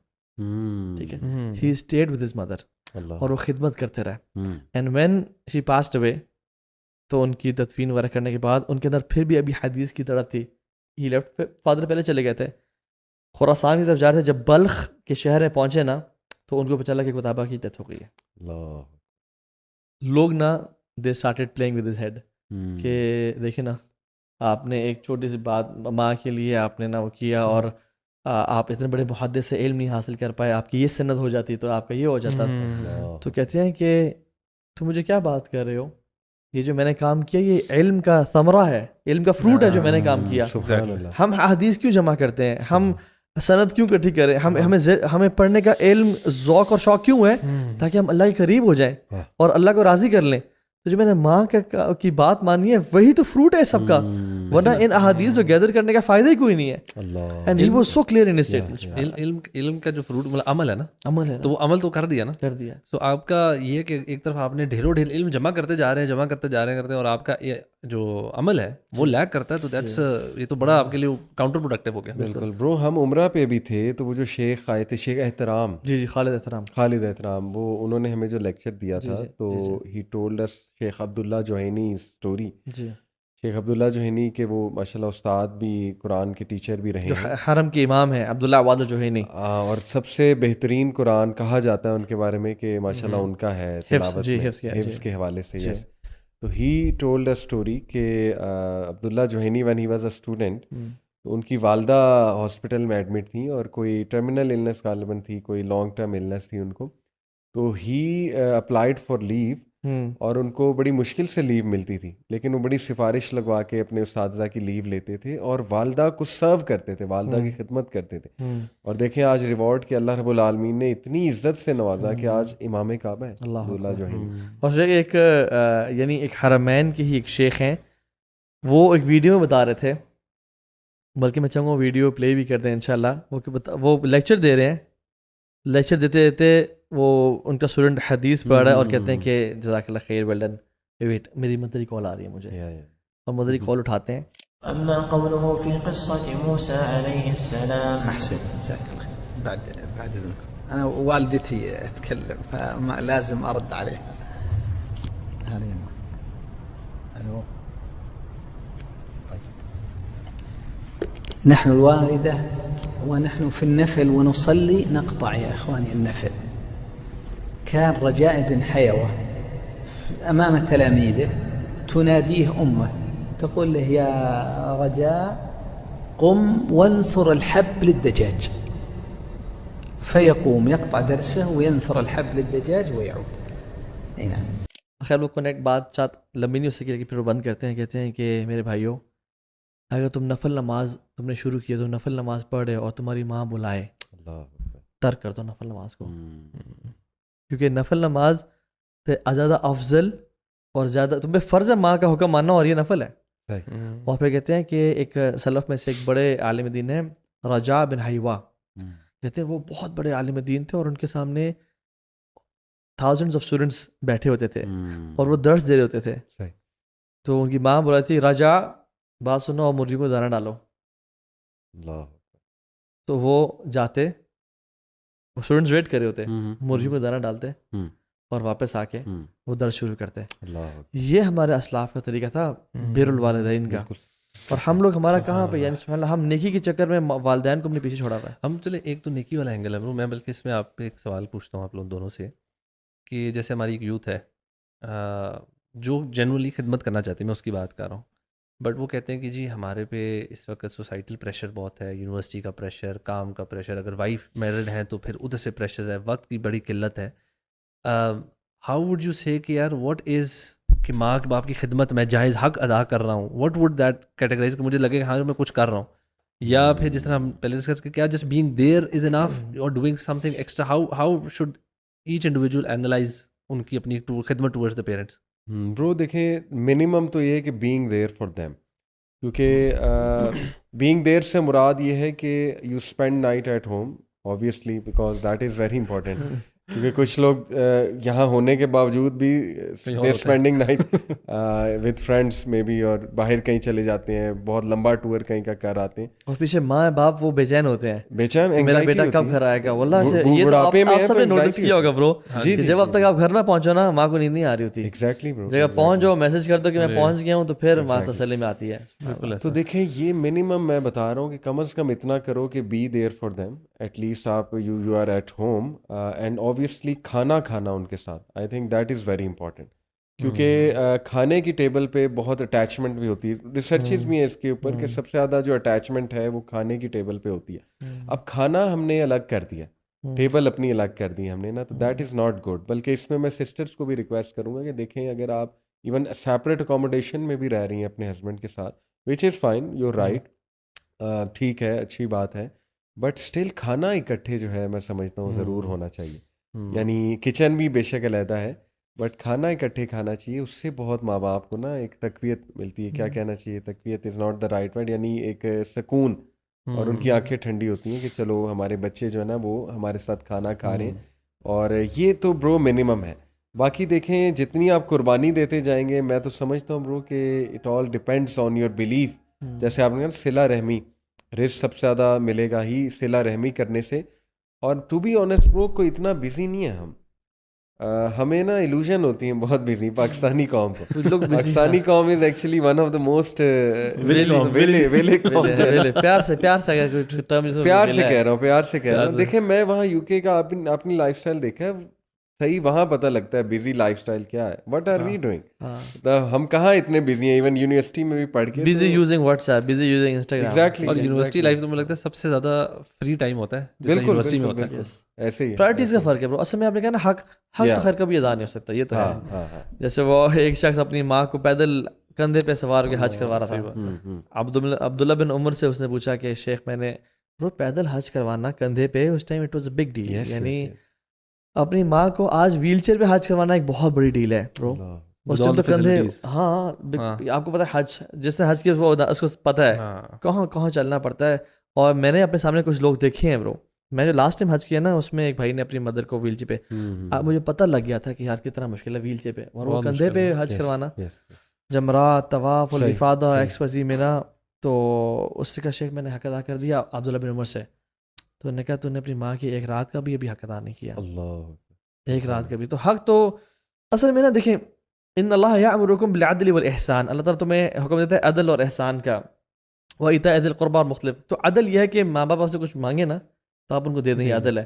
ٹھیک ہے. ہی اسٹیڈ ود ہز مدر, اور وہ خدمت کرتے رہے. And when she passed away, تو ان کی تدفین وغیرہ کرنے کے بعد ان کے اندر پھر بھی ابھی حدیث کی طرف تھی. ہی لیفٹ, فادر پہلے چلے گئے تھے, خراسان کی طرف جا رہے تھے. جب بلخ کے شہر میں پہنچے نا, تو ان کو پتہ چلا کہ قتیبہ کی ڈیتھ ہو گئی ہے. لوگ نا they started playing with his head, کہ دیکھیں نا آپ نے ایک چھوٹی سی بات ماں کے لیے آپ نے نا وہ کیا, اور آپ اتنے بڑے محدث سے علم نہیں حاصل کر پائے, آپ کی یہ سند ہو جاتی تو آپ کا یہ ہو جاتا. تو کہتے ہیں کہ تم مجھے کیا بات کر رہے ہو, یہ جو میں نے کام کیا یہ علم کا ثمرہ ہے, علم کا فروٹ ہے جو میں نے کام کیا. ہم حدیث کیوں جمع کرتے ہیں, ہم سند کیوں اکٹھی کریں, ہمیں پڑھنے کا علم ذوق اور شوق کیوں ہے, تاکہ ہم اللہ کے قریب ہو جائیں اور اللہ کو راضی کر لیں. تو جو میں نے ماں کی بات مانی ہے وہی تو فروٹ ہے سب کا, ورنہ ان احادیث کو گیدر کرنے کا فائدہ ہی کوئی نہیں ہے. And he was so clear in his statement. علم کا جو فروٹ مطلب عمل ہے نا, تو وہ عمل تو کر دیا. تو آپ کا یہ کہ ایک طرف آپ نے ڈھیروں ڈھیر علم جمع کرتے جا رہے ہیں, اور آپ کا جو عمل ہے وہ لیک کرتا ہے, تو دیٹس یہ تو بڑا آپ کے لیے کاؤنٹر پروڈکٹیو ہو گیا. بالکل برو, ہم عمرہ پہ بھی تھے, تو وہ جو شیخ آئے تھے, شیخ احترام, جی خالد احترام, وہ انہوں نے ہمیں جو لیکچر دیا تھا, تو he told us Sheikh Abdullah جوہینی story. شیخ عبداللہ جوہینی کے وہ ماشاءاللہ استاد بھی قرآن کے ٹیچر بھی رہے جو ہیں، حرم کے امام ہیں عبداللہ عواد الجوہینی، اور سب سے بہترین قرآن کہا جاتا ہے ان کے بارے میں کہ ماشاءاللہ ان کا ہے تلاوت جی، میں، حفظ کیا، حفظ کے حوالے سے. یس. تو ہی ٹولڈ اے اسٹوری کہ Abdullah Juhani when he was a student, تو ان کی والدہ ہاسپٹل میں ایڈمٹ تھیں اور کوئی ٹرمینل النس غالباً تھی، کوئی لانگ ٹرم النس تھی ان کو. تو ہی اپلائڈ فار لیو، اور ان کو بڑی مشکل سے لیو ملتی تھی، لیکن وہ بڑی سفارش لگوا کے اپنے اساتذہ کی لیو لیتے تھے اور والدہ کو سرو کرتے تھے، والدہ کی خدمت کرتے تھے. اور دیکھیں آج ریوارڈ کہ اللہ رب العالمین نے اتنی عزت سے نوازا کہ آج امام کعبہ ہے عبداللہ جوہینی. اور ایک یعنی ایک حرمین کے ہی ایک شیخ ہیں، وہ ایک ویڈیو میں بتا رہے تھے، بلکہ میں چاہوں گا ویڈیو پلے بھی کر دیں انشاءاللہ. وہ لیکچر دے رہے ہیں، لیکچر دیتے دیتے وہ ان کا اسٹوڈنٹ حدیث پڑھ رہا ہے اور کہتے ہیں کہ جزاک اللہ خیر، ویل ڈن. ویٹ، میری مدری کال آ رہی ہے مجھے، اور مدری کال اٹھاتے ہیں. أما قوله في قصة موسى عليه السلام. أحسن، جزاك الله. بعد إذنكم، أنا والدتي أتكلم فلازم أرد عليه. هذه ألو. طيب، نحن الوالدة ونحن في النفل ونصلي نقطع يا إخواني النفل. كان رجاء بن حيوة أمام تلاميذه تناديه أمه تقول له يا رجاء قم وانثر الحب للدجاج، فيقوم يقطع درسه وينثر الحب للدجاج ويعود. نعم. خیر وہ کنیکٹ بات چات لمبی نہیں ہو سکی، لیکن پھر وہ بند کرتے ہیں، کہتے ہیں کہ میرے بھائیوں، اگر تم نفل نماز تم نے شروع کیا تو نفل نماز پڑھے اور تمہاری ماں بلائے، ترک کر دو نفل نماز کو، کیونکہ نفل نماز سے زیادہ افضل اور زیادہ تم پہ فرض ہے ماں کا حکم ماننا، اور یہ نفل ہے. اور پھر کہتے ہیں کہ ایک سلف میں سے ایک بڑے عالم دین ہیں رجاء بن حیوہ، کہتے ہیں وہ بہت بڑے عالم دین تھے اور ان کے سامنے thousands of students بیٹھے ہوتے تھے اور وہ درس دے رہے ہوتے تھے. تو ان کی ماں بولا تھی رجاء بات سنو اور مرغی کو دانا ڈالو. تو وہ جاتے، اسٹوڈنٹس ویٹ کر رہے ہوتے، مرغی کو دانا ڈالتے اور واپس آ کے وہ درس شروع کرتے. یہ ہمارے اسلاف کا طریقہ تھا بر الوالدین کا. اور ہم لوگ ہمارا کہاں پہ، یعنی سبحان اللہ، ہم نیکی کے چکر میں والدین کو اپنے پیچھے چھوڑا ہوا ہے. ہم چلے ایک تو نیکی والا اینگل ہے، میں بلکہ اس میں آپ پہ ایک سوال پوچھتا ہوں آپ لوگ دونوں سے، کہ جیسے ہماری ایک یوتھ ہے جو جنرلی خدمت کرنا چاہتی ہے، میں اس کی بات کر رہا ہوں، بٹ وہ کہتے ہیں کہ جی ہمارے پہ اس وقت سوسائٹل پریشر بہت ہے، یونیورسٹی کا پریشر، کام کا پریشر، اگر وائف میرڈ ہیں تو پھر ادھر سے پریشر ہے، وقت کی بڑی قلت ہے. ہاؤ وڈ یو سے کہ یار واٹ از کہ ماں باپ کی خدمت میں جائز حق ادا کر رہا ہوں، واٹ وڈ دیٹ کیٹیگرائز کہ مجھے لگے کہ ہاں میں کچھ کر رہا ہوں، یا پھر جس طرح ہم پہلے ڈسکس کہ کیا just being there is enough اور doing something extra, how should each individual analyse ان کی اپنی خدمت ٹورڈز دا پیرنٹس؟ برو دیکھیں، منیمم تو یہ ہے کہ بینگ دیر فار دیم، کیونکہ بینگ دیر سے مراد یہ ہے کہ you spend night at home obviously because that is very important. کیونکہ کچھ لوگ یہاں ہونے کے باوجود بھی they're spending night with friends maybe، اور باہر کہیں چلے جاتے ہیں، بہت لمبا ٹور کہیں کا کر آتے ہیں، اور پیچھے ماں باپ وہ بے چین ہوتے ہیں، بے چین، میرا بیٹا کب گھر آئے گا. واللہ سے یہ تو آپ سب نے نوٹس کیا ہوگا برو، جب اب تک آپ گھر نہ پہنچو نا ماں کو نیند نہیں آ رہی ہوتی. ایگزیکٹلی برو، جگہ پہنچ جاؤ، میسج کر دو کہ میں پہنچ گیا ہوں، تو پھر ماں تسلی میں آتی ہے. تو دیکھیں یہ منیمم میں بتا رہا ہوں کہ کم از کم اتنا کرو کہ be there for them, at least آپ you are at home, and obviously کھانا ان کے ساتھ، I think that is very important, کیونکہ کھانے کی ٹیبل پہ بہت اٹیچمنٹ بھی ہوتی ہے، ریسرچز بھی ہیں اس کے اوپر کہ سب سے زیادہ جو اٹیچمنٹ ہے وہ کھانے کی ٹیبل پہ ہوتی ہے. اب کھانا ہم نے الگ کر دیا، ٹیبل اپنی الگ کر دی ہم نے نا، تو دیٹ از ناٹ گڈ. بلکہ اس میں سسٹرس کو بھی ریکویسٹ کروں گا کہ دیکھیں اگر آپ ایون سیپریٹ اکوموڈیشن میں بھی رہ رہی ہیں اپنے ہسبینڈ کے ساتھ، وچ از فائن، یو رائٹ، ٹھیک ہے، اچھی بات ہے، بٹ اسٹل کھانا اکٹھے جو ہے میں سمجھتا ہوں ضرور ہونا چاہیے. یعنی کچن بھی بے شک علیحدہ ہے، بٹ کھانا اکٹھے کھانا چاہیے. اس سے بہت ماں باپ کو نا ایک تقویت ملتی ہے، کیا کہنا چاہیے، تقویت is not the right word, یعنی ایک سکون، اور ان کی آنکھیں ٹھنڈی ہوتی ہیں کہ چلو ہمارے بچے جو ہے نا وہ ہمارے ساتھ کھانا کھا رہے ہیں. اور یہ تو برو منیمم ہے. باقی دیکھیں جتنی آپ قربانی دیتے جائیں گے، میں تو سمجھتا ہوں برو کہ it all depends on your belief. جیسے آپ نے کہا صلہ رحمی، رزق سب سے زیادہ ملے گا ہی صلہ رحمی کرنے سے. اور ٹو بی آنیسٹ برو کوئی اتنا بزی نہیں ہے ہم، ہمیں نا ایلوژن ہوتی ہیں بہت بزی پاکستانی قوم کو. لوگ پاکستانی قوم is actually one of the most ویلے قوم. پیار سے پیار کہہ رہا ہوں. دیکھیں میں وہاں یو کے کا اپنی لائف اسٹائل دیکھا ہے صحیح, وہاں پتہ لگتا ہے بزی لائف اسٹائل کیا ہے. وٹ آر وی ڈوئنگ, ہم کہاں اتنے بزی ہیں. ایون یونیورسٹی میں بھی پڑھ کے busy using what's app, busy using Instagram. Exactly. اور یونیورسٹی لائف تو مجھے لگتا ہے سب سے زیادہ فری ٹائم ہوتا ہے بالکل یونیورسٹی میں ہوتا ہے. ایسے ہی پرائرٹیز کا فرق ہے برو. اصل میں آپ نے کہا نا حق تو خیر کبھی ادا نہیں ہو سکتا, یہ تو ہے. جیسے وہ ایک شخص اپنی ماں کو پیدل کندھے پہ سوار ہو کے حج کروا رہا تھا. عبداللہ بن عمر سے اس نے پوچھا کہ شیخ میں نے برو پیدل حج کروانا کندھے پہ, اس time it was a big deal. یعنی اپنی ماں کو آج ویل چیئر پہ حج کروانا ایک بہت بڑی ڈیل ہے برو. اس ٹائم تو کندھے, ہاں آپ کو پتا ہے حج جس نے حج کیا وہ اس کو پتہ ہے کہاں کہاں چلنا پڑتا ہے. اور میں نے اپنے سامنے کچھ لوگ دیکھے ہیں برو. میں جو لاسٹ ٹائم حج کیا نا اس میں ایک بھائی نے اپنی مدر کو ویل چیئر پہ, مجھے پتہ لگ گیا تھا کہ یار کتنا مشکل ہے ویل چیئر پہ اور وہ کندھے پہ حج کروانا. جمرات, طواف, الافاضہ, ایکسپزی مینا. تو اس سے کا شیخ میں نے حق ادا کر دیا عبداللہ بن عمر سے. تو نے کہا تو نے اپنی ماں کی ایک رات کا بھی ابھی حق ادا نہیں کیا. ایک رات کا بھی. تو حق تو اصل میں نا دیکھیں ان اللہ یأمرکم بالعدل والاحسان, اللہ تعالیٰ تمہیں حکم دیتا ہے عدل اور احسان کا. وایتاء ذی القربى اور مختلف. تو عدل یہ ہے کہ ماں باپ آپ سے کچھ مانگے نا تو آپ ان کو دے دیں, یہ عدل ہے.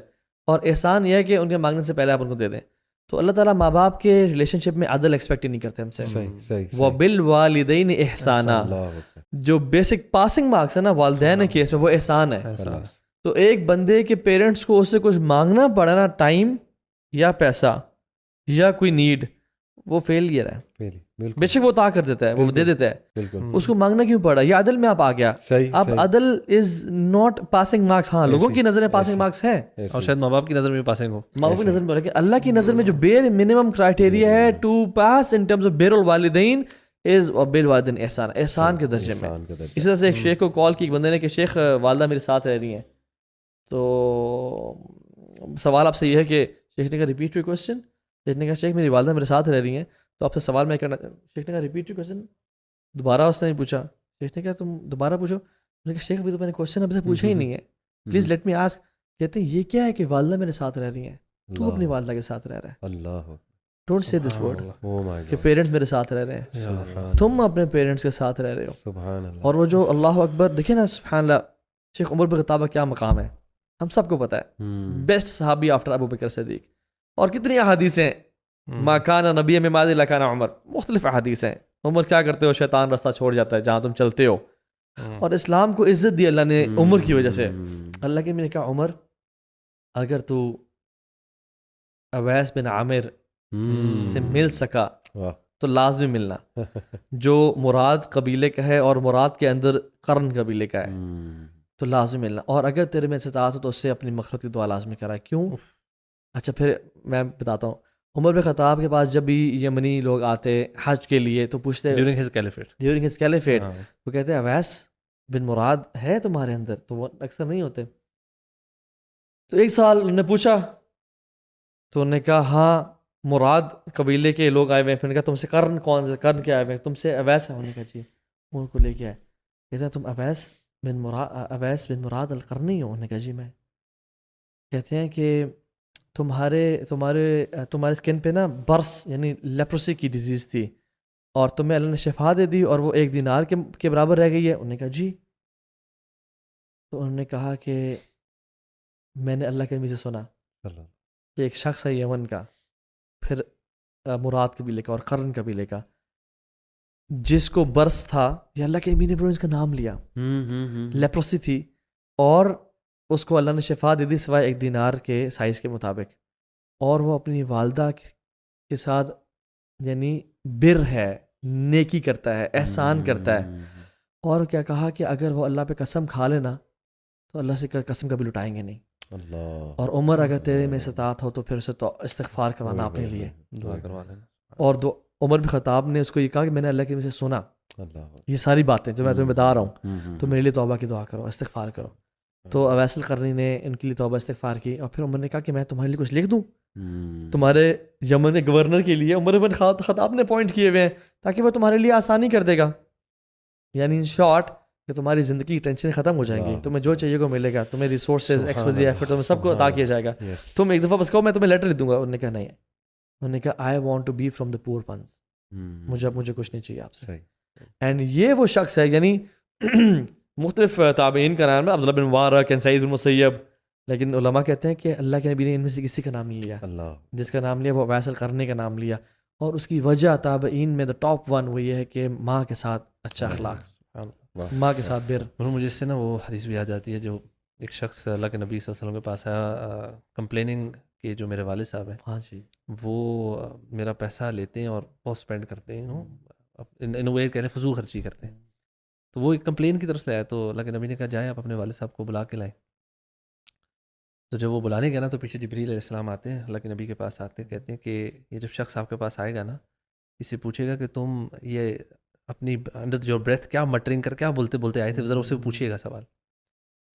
اور احسان یہ ہے کہ ان کے مانگنے سے پہلے آپ ان کو دے دیں. تو اللہ تعالیٰ ماں باپ کے ریلیشن شپ میں عدل ایکسپیکٹ ہی نہیں کرتے ہم سے. وبالوالدین احسانا, جو بیسک پاسنگ مارکس ہے نا والدین کے کیس میں وہ احسان ہے. تو ایک بندے کے پیرنٹس کو اس سے کچھ مانگنا پڑا نا, ٹائم یا پیسہ یا کوئی نیڈ, وہ فیلئر ہے. بے شک وہ عطا کر دیتا ہے, وہ دے دیتا ہے, اس کو مانگنا کیوں پڑا. یہ عدل میں آپ آ گیا. اب عدل از ناٹ پاسنگ مارکس. ہاں لوگوں کی نظر میں پاسنگ مارکس ہے اور شاید ماں باپ کی نظر میں پاسنگ ہو. ماں باپ کی نظر میں, لیکن اللہ کی نظر میں جو بیر منیمم کرائٹیریا ہے to pass in terms of بیر الوالدین از بالوالدین احسان, احسان کے درجے میں. اسی طرح سے ایک شیخ کو کال کی ایک بندے نے کہ شیخ والدہ میرے ساتھ رہ رہی ہیں. تو سوال آپ سے یہ ہے کہ شیخ نے کہا ریپیٹ یور کوشچن. شیخ نے کہا شیخ میری والدہ میرے ساتھ رہ رہی ہیں تو آپ سے سوال میں کرنا. شیخ نے کہا ریپیٹ یور کوشچن. دوبارہ اس نے پوچھا. شیخ نے کہا تم دوبارہ پوچھو. میں نے کہا شیخ ابھی تو میں نے کوشچن ابھی سے پوچھا ہی نہیں ہے, پلیز لیٹ می آسک. کہتے ہیں یہ کیا ہے کہ والدہ میرے ساتھ رہ رہی ہیں, تو اپنی والدہ کے ساتھ رہ رہا ہے. اللہ ڈونٹ سے دس ورڈ کہ پیرنٹس میرے ساتھ رہ رہے ہیں, تم اپنے پیرنٹس کے ساتھ رہ رہے ہو. سبحان اللہ. اور وہ جو اللہ اکبر دیکھیں نا, سبحان اللہ, شیخ عمر بن خطاب کا کیا مقام ہے ہم سب کو پتہ ہے. بیسٹ صحابی آفٹر ابو بکر صدیق. اور کتنی احادیث ہیں, ما کان نبی میں ماضی لکان عمر, مختلف احادیث ہیں. عمر کیا کرتے ہو, شیطان راستہ چھوڑ جاتا ہے جہاں تم چلتے ہو. اور اسلام کو عزت دی اللہ نے عمر کی وجہ سے. اللہ کے میں نے کہا عمر اگر تو اویس بن عامر سے مل سکا تو لازمی ملنا, جو مراد قبیلے کا ہے اور مراد کے اندر قرن قبیلے کا ہے, تو لازمی ملنا. اور اگر تیرے میں استطاعت ہو تو اس سے اپنی مغفرت کی دعا لازمی کرا. کیوں؟ اچھا پھر میں بتاتا ہوں. عمر بن خطاب کے پاس جب بھی یمنی لوگ آتے حج کے لیے تو پوچھتے ڈیورنگ ہز کیلیفیٹ وہ کہتے ہیں اویس بن مراد ہے تمہارے اندر, تو وہ اکثر نہیں ہوتے. تو ایک سال انہوں نے پوچھا تو انہوں نے کہا ہاں مراد قبیلے کے لوگ آئے ہوئے ہیں. پھر نے کہا تم سے قرن کون سے, قرن کے آئے ہوئے ہیں, تم سے اویس ہے. انہوں نے کہا جی, ان کو لے کے آئے. کہتے ہیں تم اویس بن مراد القرنی ہو. انہوں نے کہا جی میں. کہتے ہیں کہ تمہارے اسکن پہ نا برس یعنی لیپروسی کی ڈیزیز تھی اور تمہیں اللہ نے شفا دے دی اور وہ 1 دینار کے برابر رہ گئی ہے. انہوں نے کہا جی. تو انہوں نے کہا کہ میں نے اللہ کے نبی سے سنا کہ ایک شخص ہے یمن کا, پھر مراد قبیلے کا اور قرن قبیلے کا, جس کو برس تھا, یہ اللہ کے نبی نے اس کا نام لیا, لیپروسی تھی اور اس کو اللہ نے شفا دے دی سوائے 1 دینار کے سائز کے مطابق. اور وہ اپنی والدہ کے ساتھ یعنی بر ہے, نیکی کرتا ہے, احسان کرتا ہے. اور کیا کہا کہ اگر وہ اللہ پہ قسم کھا لینا تو اللہ سے قسم کبھی لٹائیں گے نہیں. اور عمر اگر تیرے میں استطاعت ہو تو پھر اسے تو استغفار کروانا اپنے لیے, دعا کروا لینا. اور عمر بن خطاب نے اس کو یہ کہا کہ میں نے اللہ کے نبی سے سنا یہ ساری باتیں جو میں تمہیں بتا رہا ہوں, تو میرے لیے توبہ کی دعا کرو, استغفار کرو. تو اویس القرنی نے ان کے لیے توبہ استغفار کی. اور پھر عمر نے کہا کہ میں تمہارے لیے کچھ لکھ دوں تمہارے یمن کے گورنر کے لیے. عمر بن خطاب نے پوائنٹ کیے ہوئے ہیں تاکہ وہ تمہارے لیے آسانی کر دے گا. یعنی ان شارٹ کہ تمہاری زندگی کی ٹینشن ختم ہو جائیں گی, تمہیں جو چاہیے کو ملے گا, تمہیں ریسورسز ایکسپرٹیز ایفرٹ تمہیں سب کو عطا کیا جائے گا. تم ایک دفعہ بس کہو میں تمہیں لیٹر لکھ دوں گا. انہوں نے کہا نہیں, انہوں نے کہا I want to be from the poor ones, مجھے کچھ نہیں چاہیے آپ سے. صحیح. اینڈ یہ وہ شخص ہے، یعنی مختلف تابعین کا نام ہے، عبداللہ بن مبارک، سعید بن مسیب، لیکن علماء کہتے ہیں کہ اللہ کے نبی نے ان میں سے کسی کا نام نہیں لیا. اللہ جس کا نام لیا وہ ویس القرنی کا نام لیا، اور اس کی وجہ تابعین میں دا ٹاپ ون وہ یہ ہے کہ ماں کے ساتھ اچھا اخلاق، ماں کے ساتھ بر. مجھے اس سے نا وہ حدیث بھی یاد آتی ہے، جو ایک شخص اللہ کے نبی صلی اللہ علیہ وسلم کے پاس آیا کمپلیننگ کہ جو میرے والد صاحب ہیں ہاں جی، وہ میرا پیسہ لیتے ہیں اور بہت اسپینڈ کرتے ہیں، ان وہ کہہ رہے ہیں فضول خرچی کرتے ہیں. تو وہ ایک کمپلین کی طرف سے آیا، تو اللہ کے نبی نے کہا جائیں آپ اپنے والد صاحب کو بلا کے لائیں. تو جب وہ بلانے گیا نا تو پیچھے جبریل علیہ السلام آتے ہیں، اللہ کے نبی کے پاس آتے ہیں، کہتے ہیں کہ یہ جب شخص آپ کے پاس آئے گا نا، اسے پوچھے گا کہ تم یہ اپنی انڈر یور بریتھ کیا مٹرنگ کر کیا بولتے بولتے آئے تھے، ذرا اسے پوچھیے گا سوال.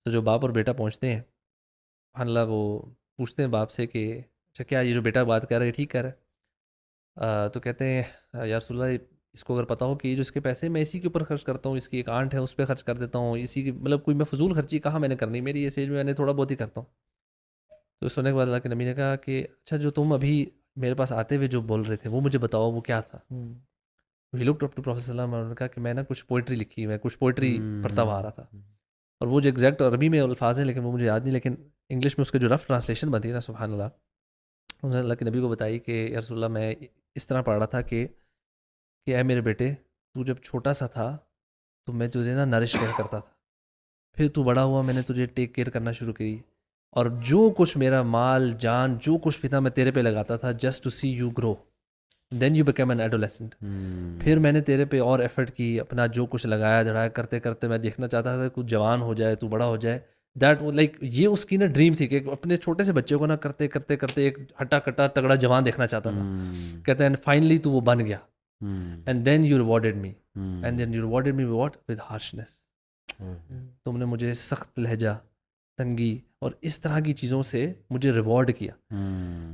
تو جو باپ اور بیٹا پہنچتے ہیں، سبحان اللہ، وہ پوچھتے ہیں باپ سے کہ اچھا کیا یہ جو بیٹا بات کر رہا ہے ٹھیک کر رہا ہے؟ تو کہتے ہیں یا رسول اللہ، اس کو اگر پتہ ہو کہ یہ جو اس کے پیسے میں اسی کے اوپر خرچ کرتا ہوں، اس کی ایک آنٹ ہے اس پہ خرچ کر دیتا ہوں، اسی کی مطلب کوئی میں فضول خرچی کہاں میں نے کرنی، میری یہ سیج میں نے تھوڑا بہت ہی کرتا ہوں. تو سننے کے بعد اللہ کے نبی نے کہا کہ اچھا جو تم ابھی میرے پاس آتے ہوئے جو بول رہے تھے وہ مجھے بتاؤ وہ کیا تھا. He looked up to prophet صلی اللہ علیہ وسلم، انہوں نے کہا کہ میں نا کچھ پوئٹری لکھی، میں کچھ پوئٹری پڑھتا ہوا آ رہا تھا، اور وہ جو ایگزیکٹ عربی میں الفاظ ہیں لیکن وہ مجھے یاد نہیں، لیکن انگلش میں اس کے جو رف ٹرانسلیشن بنتی ہے نا، سبحان اللہ، انہوں نے اللہ کے نبی کو بتائی کہ یا رسول اللہ میں اس طرح پڑھ رہا تھا کہ اے میرے بیٹے، تو جب چھوٹا سا تھا تو میں تجھے نا نرش کیئر کرتا تھا، پھر تو بڑا ہوا میں نے تجھے ٹیک کیئر کرنا شروع کی، اور جو کچھ میرا مال جان جو کچھ بھی تھا میں تیرے پہ لگاتا تھا just to see you grow, then you become an adolescent. پھر میں نے تیرے پہ اور ایفرٹ کی، اپنا جو کچھ لگایا دھڑایا کرتے کرتے میں دیکھنا چاہتا تھا کہ کچھ جوان ہو جائے، تو بڑا ہو جائے. دیٹ لائک یہ اس کی نا ڈریم تھی کہ اپنے چھوٹے سے بچے کو نا کرتے کرتے کرتے ایک ہٹا کٹا تگڑا جوان دیکھنا چاہتا تھا. کہتے ہیں فائنلی تو وہ بن گیا، and then you rewarded me, and then you rewarded me what with harshness. تم نے مجھے سخت لہجہ، تنگی اور اس طرح کی چیزوں سے مجھے ریوارڈ کیا.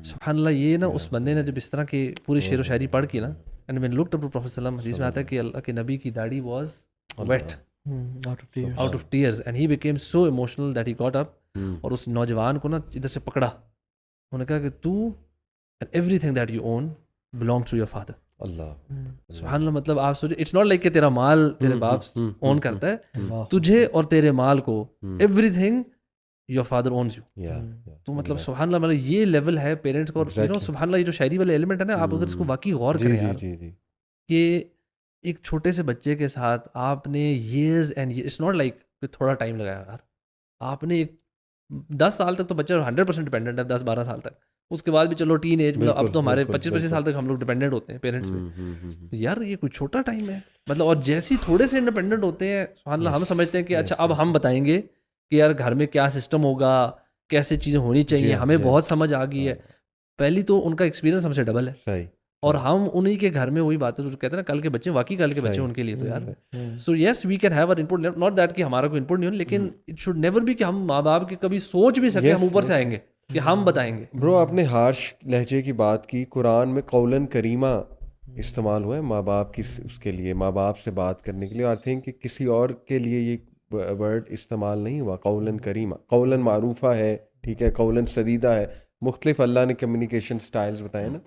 سبحان اللہ، یہ نا اس بندے نے جب اس طرح کے پوری شعر و شاعری پڑھ کی نا، and when looked up to prophet صلی اللہ علیہ وسلم، حدیث میں آتا ہے کہ اللہ کے نبی کی داڑھی was wet out of tears and he became so emotional that he got up. اور اس نوجوان کو نا ادھر سے پکڑا، انہوں نے کہا کہ تو and everything that you own belongs to your father. اللہ سبحان اللہ، مطلب آپ سوچے اٹس ناٹ لائک کہ تیرا مال تیرے باپ اون کرتا ہے تجھے اور تیرے مال کو، every thing your father one's you. تو مطلب سبحان اللہ، مطلب یہ لیول ہے پیرنٹس کا. اور سبحان اللہ، یہ جو شاعری والے ایلیمنٹ ہے نا، آپ اگر اس کو واقعی غور کریں یار، کہ ایک چھوٹے سے بچے کے ساتھ آپ نے years and it's not like کہ تھوڑا ٹائم لگایا یار، آپ نے ایک 10 سال تک تو بچہ 100% ڈپینڈنٹ ہے، 10-12 سال تک، اس کے بعد بھی چلو ٹین ایج، مطلب اب تو ہمارے 25 سال تک ہم لوگ ڈپینڈنٹ ہوتے ہیں پیرنٹس پہ. تو یار یہ کوئی چھوٹا ٹائم ہے مطلب. اور جیسے ہی تھوڑے سے انڈیپینڈنٹ ہوتے ہیں سبحان اللہ، ہم سمجھتے ہیں کہ اچھا اب ہم بتائیں گے کہ یار گھر میں کیا سسٹم ہوگا، کیسے چیزیں ہونی چاہیے، ہمیں بہت سمجھ آ گئی ہے. پہلی تو ان کا ایکسپیرینس ہم سے ڈبل ہے، صحیح، اور ہم انہی کے گھر میں وہی باتیں جو کہتے ہیں نا کل کے بچے، واقعی کل کے بچے ان کے لیے تو یار. سو یس وی کین ہیو اور انپٹ، ناٹ دیٹ کہ ہمارا کوئی انپٹ نہیں ہو، لیکن اٹ شوڈ نیور بی کہ ہم ماں باپ کے کبھی سوچ بھی سکیں ہم اوپر سے آئیں گے کہ ہم بتائیں گے. برو آپ نے ہارش لہجے کی بات کی، قرآن میں قولاً کریمہ استعمال ہوا ہے ماں باپ کی، اس کے لیے ماں باپ سے بات کرنے کے لیے. آئی تھنک کہ کسی اور کے لیے یہ ورڈ استعمال نہیں ہوا. قولاً کریمہ، قولاً معروفہ ہے، ٹھیک ہے، قولاً سدیدہ ہے، مختلف اللہ نے کمیونیکیشن سٹائلز بتائے نا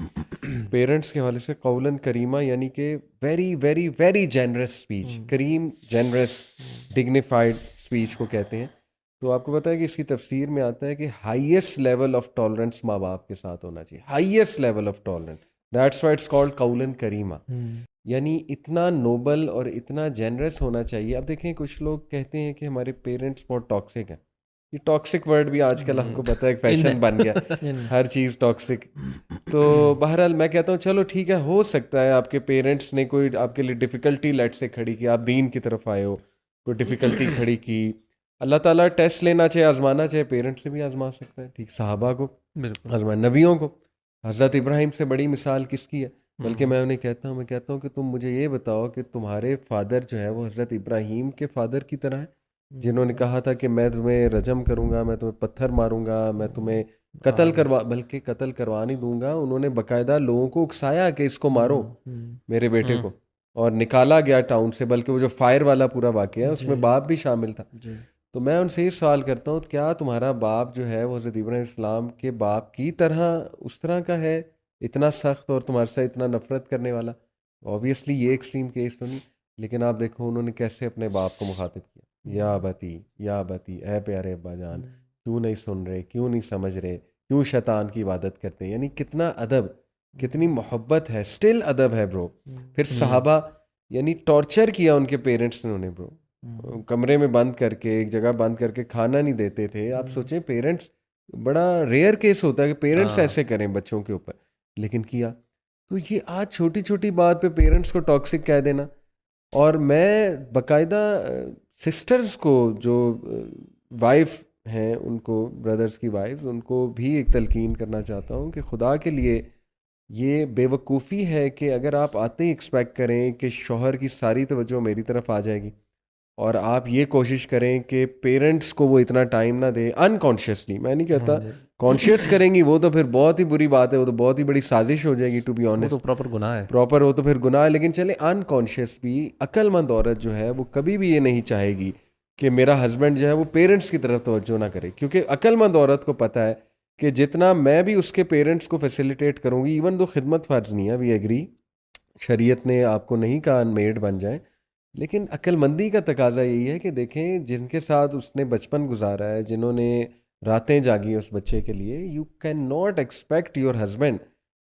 پیرنٹس کے حوالے سے. قولاً کریمہ یعنی کہ very very very generous speech, کریم جینرس ڈگنیفائڈ اسپیچ کو کہتے ہیں. تو آپ کو پتہ ہے کہ اس کی تفسیر میں آتا ہے کہ ہائیسٹ لیول آف ٹالرنس ماں باپ کے ساتھ ہونا چاہیے، highest level of tolerance, that's why it's called قولاً کریمہ. یعنی اتنا نوبل اور اتنا جینرس ہونا چاہیے. اب دیکھیں کچھ لوگ کہتے ہیں کہ ہمارے پیرنٹس بہت ٹاکسک ہیں. یہ ٹاکسک ورڈ بھی آج کل ہم کو پتہ ہے ایک فیشن بن گیا، ہر چیز ٹاکسک. تو بہرحال میں کہتا ہوں چلو ٹھیک ہے، ہو سکتا ہے آپ کے پیرنٹس نے کوئی آپ کے لیے ڈیفیکلٹی لیٹ سے کھڑی کی، آپ دین کی طرف آئے ہو، کوئی ڈیفیکلٹی کھڑی کی. اللہ تعالیٰ ٹیسٹ لینا چاہے، آزمانا چاہے، پیرنٹ سے بھی آزما سکتا ہے. ٹھیک، صحابہ کو آزما، نبیوں کو، حضرت ابراہیم سے بڑی مثال کس کی ہے؟ بلکہ میں انہیں کہتا ہوں کہ تم مجھے یہ بتاؤ کہ تمہارے فادر جو ہے وہ حضرت ابراہیم کے فادر کی طرح ہے، جنہوں نے کہا تھا کہ میں تمہیں رجم کروں گا، میں تمہیں پتھر ماروں گا، میں تمہیں قتل بلکہ قتل کروا نہیں دوں گا. انہوں نے باقاعدہ لوگوں کو اکسایا کہ اس کو مارو میرے بیٹے کو، اور نکالا گیا ٹاؤن سے. بلکہ وہ جو فائر والا پورا واقعہ ہے اس میں باپ بھی شامل تھا. تو میں ان سے یہ سوال کرتا ہوں، کیا تمہارا باپ جو ہے وہ حضرت ابراہیم السلام کے باپ کی طرح اس طرح کا ہے اتنا سخت اور تمہارے سے اتنا نفرت کرنے والا. اوبیسلی یہ ایکسٹریم کیس تو نہیں, لیکن آپ دیکھو انہوں نے کیسے اپنے باپ کو مخاطب کیا, یا ابتی اے پیارے ابا جان, کیوں نہیں سن رہے, کیوں نہیں سمجھ رہے, کیوں شیطان کی عبادت کرتے ہیں. یعنی کتنا ادب, کتنی محبت ہے, اسٹل ادب ہے برو. پھر صحابہ یعنی ٹارچر کیا ان کے پیرنٹس نے انہیں برو, کمرے میں بند کر کے, ایک جگہ بند کر کے, کھانا نہیں دیتے تھے. آپ سوچیں پیرنٹس, بڑا ریئر کیس ہوتا ہے کہ پیرنٹس ایسے کریں بچوں کے اوپر, لیکن کیا. تو یہ آج چھوٹی چھوٹی بات پہ پیرنٹس کو ٹاکسک کہہ دینا. اور میں باقاعدہ سسٹرز کو جو وائف ہیں, ان کو بردرز کی وائف, ان کو بھی ایک تلقین کرنا چاہتا ہوں کہ خدا کے لیے یہ بے وقوفی ہے کہ اگر آپ آتے ہی ایکسپیکٹ کریں کہ شوہر کی ساری توجہ میری طرف آ جائے گی, اور آپ یہ کوشش کریں کہ پیرنٹس کو وہ اتنا ٹائم نہ دیں انکانشیسلی. میں نہیں کہتا کانشیس کریں گی وہ تو پھر بہت ہی بری بات ہے, وہ تو بہت ہی بڑی سازش ہو جائے گی, ٹو بی آنیسٹ. تو پراپر گناہ ہے, پراپر ہو تو پھر گناہ ہے. لیکن چلے انکانشیس بھی, عقل مند عورت جو ہے وہ کبھی بھی یہ نہیں چاہے گی کہ میرا ہسبینڈ جو ہے وہ پیرنٹس کی طرف توجہ نہ کرے, کیونکہ عقل مند عورت کو پتہ ہے کہ جتنا میں بھی اس کے پیرنٹس کو فیسیلیٹیٹ کروں گی, ایون تو خدمت فرض نہیں ہے, وی ایگری, شریعت نے آپ کو نہیں کہا میڈ بن جائیں, لیکن عقل مندی کا تقاضا یہی ہے کہ دیکھیں جن کے ساتھ اس نے بچپن گزارا ہے, جنہوں نے راتیں جاگی اس بچے کے لیے, you can not expect your husband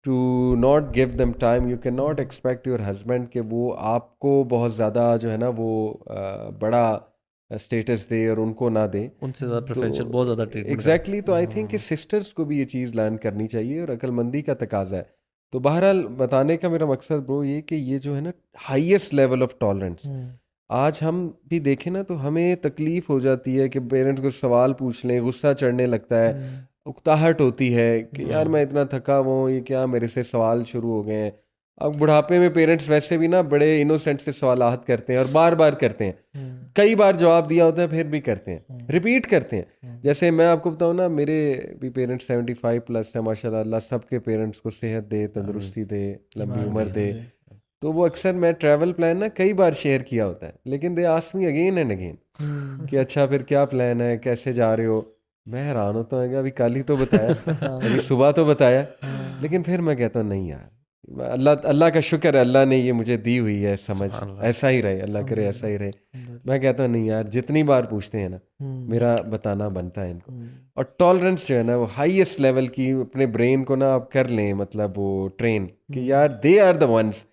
to not give them time. You can not expect your husband کہ وہ آپ کو بہت زیادہ جو ہے نا وہ بڑا اسٹیٹس دے اور ان کو نہ دے, ان سے زیادہ پریفرینشیل, بہت زیادہ ٹریٹمنٹ. ایگزیکٹلی. تو آئی تھنک کہ سسٹرس کو بھی یہ چیز لرن کرنی چاہیے اور عقل مندی کا تقاضا ہے. تو بہرحال بتانے کا میرا مقصد برو یہ کہ یہ جو ہے نا ہائیسٹ لیول آف ٹالرنس, آج ہم بھی دیکھیں نا تو ہمیں تکلیف ہو جاتی ہے کہ پیرنٹس کو سوال پوچھ لیں, غصہ چڑھنے لگتا ہے, اکتاہٹ ہوتی ہے کہ یار میں اتنا تھکا ہوا ہوں, یہ کیا میرے سے سوال شروع ہو گئے ہیں. اب بڑھاپے میں پیرنٹس ویسے بھی نا بڑے انوسینٹ سے سوالات کرتے ہیں اور بار بار کرتے ہیں, کئی بار جواب دیا ہوتا ہے پھر بھی کرتے ہیں, ریپیٹ کرتے ہیں. جیسے میں آپ کو بتاؤں نا, میرے بھی پیرنٹس 75+ ہیں ماشاء اللہ, اللہ سب کے پیرنٹس کو صحت دے, تندرستی دے, لمبی عمر دے. تو وہ اکثر میں ٹریول پلان نا کئی بار شیئر کیا ہوتا ہے, لیکن they ask me again and again کہ اچھا پھر کیا پلان ہے, کیسے جا رہے ہو. میں حیران ہوتا ہوں کہ ابھی کل ہی تو بتایا, ابھی صبح تو بتایا, لیکن پھر میں کہتا ہوں نہیں یار, اللہ کا شکر ہے, اللہ نے یہ مجھے دی ہوئی ہے سمجھ, ایسا ہی رہے, اللہ کرے ایسا ہی رہے. میں کہتا ہوں نہیں یار, جتنی بار پوچھتے ہیں نا میرا بتانا بنتا ہے ان کو. اور ٹالرنس جو ہے نا وہ ہائیسٹ لیول کی, اپنے برین کو نا آپ کر لیں مطلب وہ ٹرین کہ یار دے آر دا ونس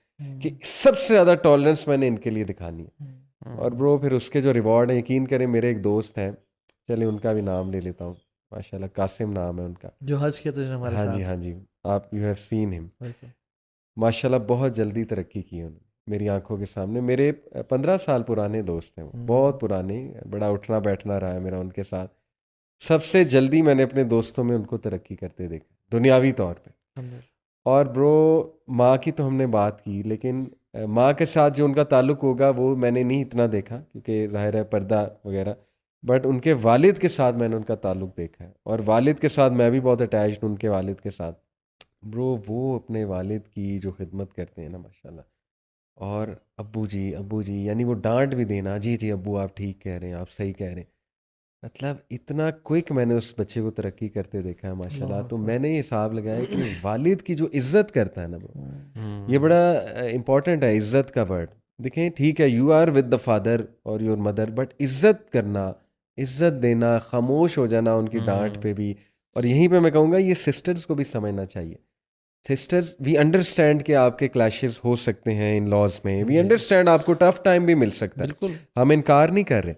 کہ سب سے زیادہ ٹالرنس میں نے ان کے لیے دکھانی ہے. اور برو پھر اس کے جو ریوارڈ ہیں, یقین کریں میرے ایک دوست ہیں, چلے ان کا بھی نام لے لیتا ہوں, ماشاء اللہ قاسم نام ہے ان کا, جو حج کیا تھا ہمارے ساتھ. ہاں جی, آپ یو ہیو سین ہم. ماشاء اللہ بہت جلدی ترقی کی انہوں نے میری آنکھوں کے سامنے. میرے 15 سال پرانے دوست ہیں, وہ بہت پرانے, بڑا اٹھنا بیٹھنا رہا ہے میرا ان کے ساتھ. سب سے جلدی میں نے اپنے دوستوں میں ان کو ترقی کرتے دیکھا دنیاوی طور پہ. اور برو ماں کی تو ہم نے بات کی, لیکن ماں کے ساتھ جو ان کا تعلق ہوگا وہ میں نے نہیں اتنا دیکھا کیونکہ ظاہر ہے پردہ وغیرہ, بٹ ان کے والد کے ساتھ میں نے ان کا تعلق دیکھا ہے. اور والد کے ساتھ میں بھی بہت اٹیچڈ ہوں ان کے والد کے ساتھ. برو وہ اپنے والد کی جو خدمت کرتے ہیں نا ماشاء اللہ, اور ابو جی یعنی وہ ڈانٹ بھی دینا, جی ابو آپ ٹھیک کہہ رہے ہیں, آپ صحیح کہہ رہے ہیں, مطلب اتنا کوئک میں نے اس بچے کو ترقی کرتے دیکھا ہے ماشاء اللہ. تو میں نے یہ حساب لگایا کہ والد کی جو عزت کرتا ہے نا وہ, یہ بڑا امپورٹنٹ ہے عزت کا ورڈ. دیکھیں ٹھیک ہے you are with the father اور یور مدر, بٹ عزت کرنا, عزت دینا, خاموش ہو جانا ان کی ڈانٹ پہ بھی. اور یہیں پہ میں کہوں گا یہ سسٹرز کو بھی سمجھنا چاہیے. سسٹرز وی انڈرسٹینڈ کہ آپ کے کلیشز ہو سکتے ہیں ان لاز میں, وی انڈرسٹینڈ آپ کو ٹف ٹائم بھی مل سکتا ہے, بالکل ہم انکار نہیں کر رہے,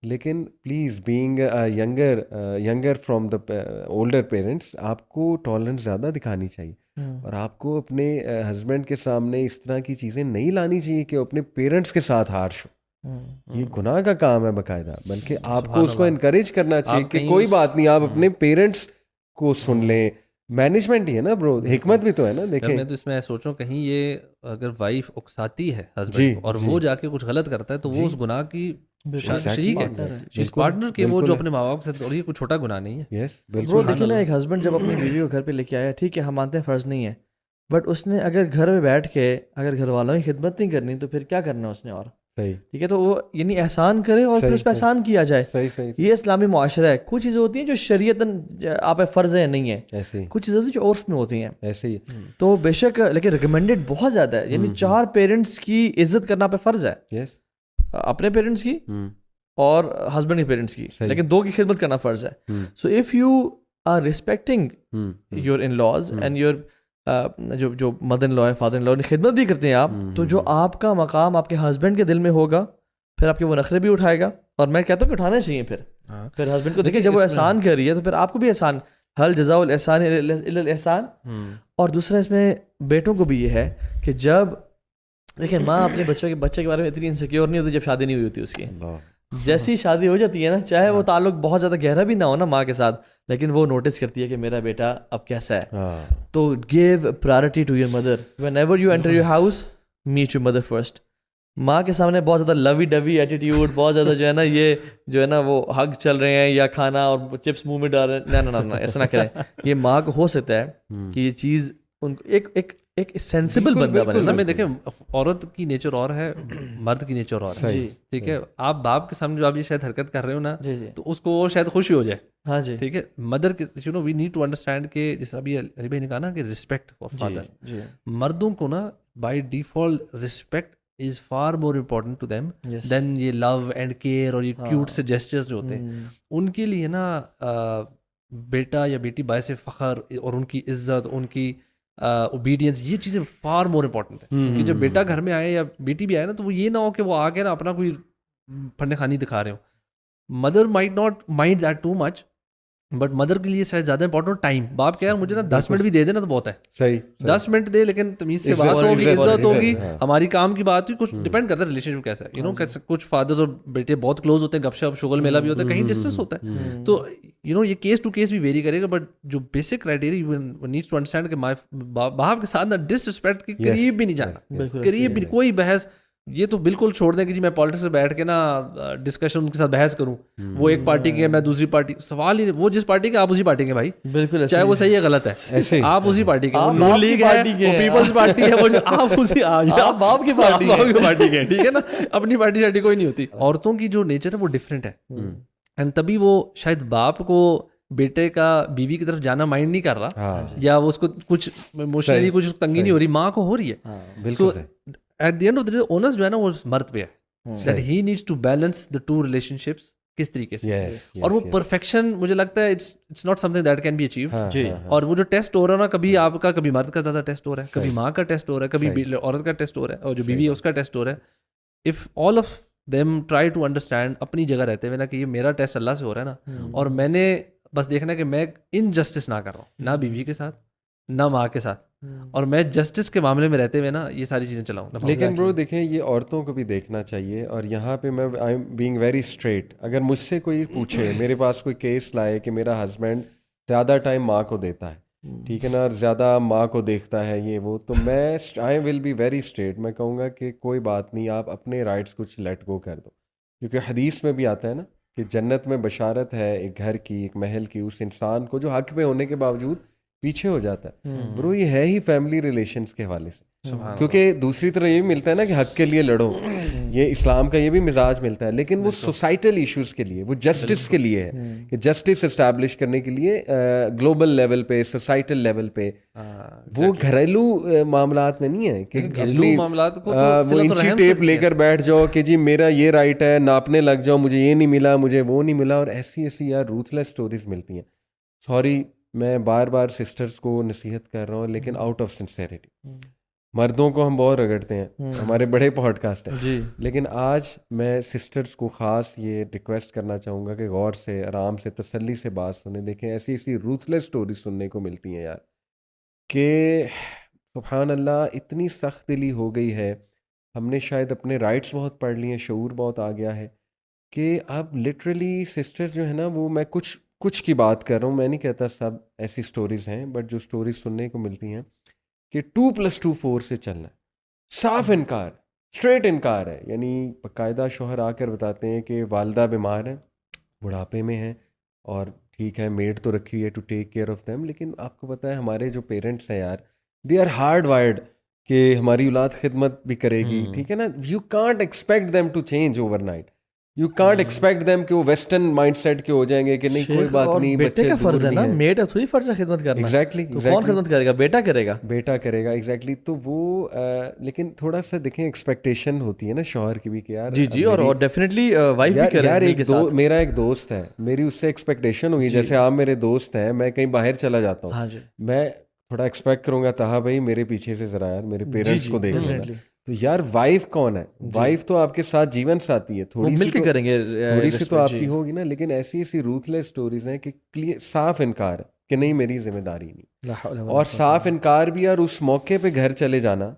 لیکن please being younger from the older parents آپ کو ٹالرنس زیادہ دکھانی چاہیے. اور آپ کو اپنے ہسبینڈ کے سامنے اس طرح کی چیزیں نہیں لانی چاہیے کہ اپنے پیرنٹس کے ساتھ ہارش ہو. یہ گناہ کا کام ہے باقاعدہ, بلکہ آپ کو اس کو انکریج کرنا چاہیے کہ کوئی بات نہیں, آپ اپنے پیرنٹس کو سن لیں. مینجمنٹ ہی ہے نا برو, حکمت بھی تو ہے نا. دیکھیں میں تو اس میں سوچ رہا ہوں کہیں یہ اگر وائف اکساتی ہے ہسبینڈ کو اور وہ جا کے کچھ غلط کرتا ہے تو وہ اس گناہ کی شریک ہے, اس پارٹنر کے, وہ جو اپنے ماں باپ کے ساتھ, اور یہ کوئی چھوٹا گناہ نہیں ہے. برو دیکھیں نا, ایک ہسبینڈ جب اپنی بیوی کو گھر پہ لے کے آیا, ٹھیک ہے ہم مانتے ہیں فرض نہیں ہے, بٹ اس نے اگر گھر میں بیٹھ کے اگر گھر والوں کی خدمت نہیں کرنی تو پھر کیا کرنا اس نے, اور صحیح ٹھیک ہے, تو وہ یعنی احسان کرے اور پھر اس پہ احسان کیا جائے. صحیح صحیح یہ اسلامی معاشرہ ہے. کچھ چیزیں ہوتی ہیں جو شریعتاً آپ پہ فرض ہے یا نہیں ہے, ایسے ہی کچھ چیزیں ہوتی ہیں جو عرف میں ہوتی ہیں ایسے ہی. تو بے شک, لیکن ریکمینڈیڈ بہت زیادہ ہے. یعنی 4 پیرنٹس کی عزت کرنا پہ فرض ہے, یس اپنے پیرنٹس کی اور ہسبینڈ کے پیرنٹس کی, صحیح. لیکن 2 کی خدمت کرنا فرض ہے. So if you are respecting your in laws and your جو مدر ان لا ہے, فادر ان لا, خدمت بھی کرتے ہیں آپ, تو جو آپ کا مقام آپ کے ہسبینڈ کے دل میں ہوگا, پھر آپ کے وہ نخرے بھی اٹھائے گا. اور میں کہتا ہوں کہ اٹھانے چاہیے. پھر ہسبینڈ کو دیکھیں جب وہ احسان کر رہی ہے تو پھر آپ کو بھی احسان, حل جزاء الاحسان الا الاحسان. اور دوسرا اس میں بیٹوں کو بھی یہ ہے کہ جب دیکھیں ماں اپنے بچے کے بارے میں اتنی انسیکیور نہیں ہوتی جب شادی نہیں ہوئی ہوتی اس کی. جیسی شادی ہو جاتی ہے نا, چاہے وہ تعلق بہت زیادہ گہرا بھی نہ ہو نا ماں کے ساتھ, لیکن وہ نوٹس کرتی ہے کہ میرا بیٹا اب کیسا ہے. تو give priority to your mother whenever you enter your house, meet your mother first. ماں کے سامنے بہت زیادہ لوی ڈوی ایٹیٹیوڈ, بہت زیادہ جو ہے نا یہ جو ہے نا وہ ہگ چل رہے ہیں یا کھانا اور چپس منہ میں ڈال رہے ہیں, نہ ایسا نہ کریں. یہ ماں کو ہو سکتا ہے کہ یہ چیز ان کو ایک سینسیبل بندہ بنے. میں دیکھیں عورت کی نیچر اور ہے, مرد کی نیچر اور ہے. ٹھیک ہے, آپ باپ کے سامنے جو آپ یہ شاید حرکت کر رہے ہو نا, تو اس کو شاید خوشی ہو جائے. ہاں جی, ٹھیک ہے. Mother you know we need to understand کہ جس طرح ابھی علی بھائی نے کہا نا کہ رسپیکٹ فار فادر, مردوں کو نا by default respect is far more important to them than یہ love and care اور یہ cute سے gestures جو ہوتے ہیں. ان کے لیے نا بیٹا یا بیٹی باعث فخر اور ان کی عزت, ان کی اوبیڈینس, یہ چیزیں far more important ہے. کہ جب بیٹا گھر میں آئے یا بیٹی بھی آئے نا, تو وہ یہ نہ ہو کہ وہ آ کے نا اپنا کوئی پھنڈے خانی دکھا رہے ہو. Mother might not mind that too much, but mother کے لیے شاید زیادہ امپورٹنٹ ٹائم. باپ کہہ مجھے نا 10 منٹ بھی دے دینا تو بہت ہے. صحیح 10 منٹ دے, لیکن تمیز سے بات ہوگی, عزت ہوگی, ہماری کام کی بات ہوئی. کچھ ڈپینڈ کرتا ہے ریلیشن شپ کیسا ہے. یو نو کچھ فادرز اور بیٹے بہت کلوز ہوتے ہیں, گپ شپ شغل میلہ بھی ہوتا ہے, کہیں ڈسٹینس ہوتا ہے. تو یو نو یہ کیس ٹو کیس بھی ویری کرے گا, بٹ جو basic criteria needs to understand کہ باپ کے ساتھ نا ڈس رسپیکٹ کے قریب بھی نہیں جانا, قریب بھی کوئی بحث. یہ تو بالکل چھوڑ دیں کہ جی میں پالیٹکس میں بیٹھ کے نا ڈسکشن ان کے ساتھ بحث کروں, وہ ایک پارٹی کے میں دوسری پارٹی, سوال ہی وہ جس پارٹی کے آپ اسی پارٹی کے بھائی, بالکل چاہے وہ صحیح ہے غلط ہے, آپ اسی پارٹی کے. نون لیگ ہے, وہ پیپلز پارٹی ہے, وہ آپ اسی باپ کی پارٹی کے, ٹھیک ہے نا. اپنی پارٹی شارٹی کوئی نہیں ہوتی. عورتوں کی جو نیچر ہے وہ ڈفرینٹ ہے, اینڈ تبھی وہ شاید باپ کو بیٹے کا بیوی کی طرف جانا مائنڈ نہیں کر رہا, یا وہ اس کو کچھ ایموشنلی کچھ تنگی نہیں ہو رہی, ماں کو ہو رہی ہے. بالکل at the end of the day onus جو ہے نا وہ مرد پہ ہے, that he needs to balance the two relationships کس طریقے سے. اور وہ پرفیکشن مجھے لگتا ہے it's not something that can be achieve. اور وہ جو ٹیسٹ ہو رہا ہے نا, کبھی آپ کا کبھی مرد کا زیادہ ٹیسٹ ہو رہا ہے, کبھی ماں کا ٹیسٹ ہو رہا ہے, کبھی عورت کا ٹیسٹ ہو رہا ہے, اور جو بیوی ہے اس کا ٹیسٹ ہو رہا ہے. If all of them try to understand اپنی جگہ رہتے ہوئے نا کہ یہ میرا ٹیسٹ اللہ سے ہو رہا ہے نا, اور میں نے بس دیکھنا ہے کہ میں انجسٹس نہ کر رہا ہوں, نہ بیوی کے ساتھ نہ ماں کے ساتھ, اور میں جسٹس کے معاملے میں رہتے ہوئے نا یہ ساری چیزیں چلاؤں. لیکن برو دیکھیں یہ عورتوں کو بھی دیکھنا چاہیے, اور یہاں پہ میں I am being very straight. اگر مجھ سے کوئی پوچھے, میرے پاس کوئی کیس لائے کہ میرا ہسبینڈ زیادہ ٹائم ماں کو دیتا ہے, ٹھیک ہے نا, اور زیادہ ماں کو دیکھتا ہے یہ وہ, تو میں آئی ول بی ویری اسٹریٹ. میں کہوں گا کہ کوئی بات نہیں, آپ اپنے رائٹس کچھ لیٹ گو کر دو, کیونکہ حدیث میں بھی آتا ہے نا کہ جنت میں بشارت ہے ایک گھر کی, ایک محل کی, اس انسان کو جو حق میں ہونے کے باوجود پیچھے ہو جاتا ہے. برو یہ ہے ہی فیملی ریلیشنز کے حوالے سے, کیونکہ دوسری طرح یہ بھی ملتا ہے نا کہ حق کے لیے لڑو, یہ اسلام کا یہ بھی مزاج ملتا ہے, لیکن وہ سوسائٹل ایشوز کے لیے, وہ جسٹس کے لیے ہے, کہ جسٹس اسٹیبلش کرنے کے لیے گلوبل لیول پہ, سوسائٹل لیول پہ, وہ گھریلو معاملات میں نہیں ہے کہ گھریلو معاملات کو وہ انچی ٹیپ لے کر بیٹھ جاؤ کہ جی میرا یہ رائٹ ہے, ناپنے لگ جاؤ, مجھے یہ نہیں ملا, مجھے وہ نہیں ملا, اور ایسی ایسی یار روتھلیس اسٹوریز ملتی ہیں. سوری میں بار بار سسٹرز کو نصیحت کر رہا ہوں, لیکن آؤٹ آف سنسیریٹی. مردوں کو ہم بہت رگڑتے ہیں, ہمارے بڑے پوڈ کاسٹ ہیں جی, لیکن آج میں سسٹرز کو خاص یہ ریکویسٹ کرنا چاہوں گا کہ غور سے, آرام سے, تسلی سے بات سنیں. دیکھیں ایسی ایسی روتھلیس اسٹوریز سننے کو ملتی ہیں یار, کہ سبحان اللہ اتنی سخت دلی ہو گئی ہے. ہم نے شاید اپنے رائٹس بہت پڑھ لیے ہیں, شعور بہت آ گیا ہے, کہ اب لٹرلی سسٹر جو ہے نا, وہ میں کچھ کی بات کر رہا ہوں, میں نہیں کہتا سب ایسی سٹوریز ہیں, بٹ جو سٹوریز سننے کو ملتی ہیں کہ 2+2 4 سے چلنا ہے, صاف انکار, اسٹریٹ انکار ہے. یعنی باقاعدہ شوہر آ کر بتاتے ہیں کہ والدہ بیمار ہیں, بڑھاپے میں ہیں, اور ٹھیک ہے میڈ تو رکھی ہے to take care of them, لیکن آپ کو پتہ ہے ہمارے جو پیرنٹس ہیں یار, دے آر ہارڈ وائرڈ کہ ہماری اولاد خدمت بھی کرے گی, ٹھیک ہے نا. You can't expect them to change overnight. You can't expect them کہ وہ ویسٹرن مائنڈ سیٹ کے ہو جائیں گے کہ نہیں کوئی بات نہیں, بیٹے کا فرض ہے نا, میڈ ہے تھوڑی فرض ہے خدمت کرنا. ایگزیکٹلی, کون خدمت کرے گا؟ بیٹا کرے گا. بیٹا کرے گا, ایگزیکٹلی. تو وہ لیکن تھوڑا سا دیکھیں ایکسپیکٹیشن ہوتی ہے نا شوہر کی بھی کہ یار جی اور ڈیفینیٹلی وائف بھی کرے. یار میرا ایک دوست ہے, میری اس سے ایکسپیکٹیشن ہوئی, جیسے آپ میرے دوست ہیں, میں کہیں باہر چلا جاتا ہوں, میں تھوڑا ایکسپیکٹ کروں گا تھا بھائی میرے پیچھے سے ذرا یار میرے پیرنٹس کو دیکھ لینا. تو یار وائف کون ہے؟ وائف تو آپ کے ساتھ جیون ساتھی ہے, تھوڑی مل کے کریں گے, تھوڑی سی تو آپ کی ہوگی نا. لیکن ایسی ایسی روتھلیس سٹوریز ہیں کہ صاف انکار ہے کہ نہیں میری ذمہ داری نہیں, اور صاف انکار بھی, اور اس موقع پہ گھر چلے جانا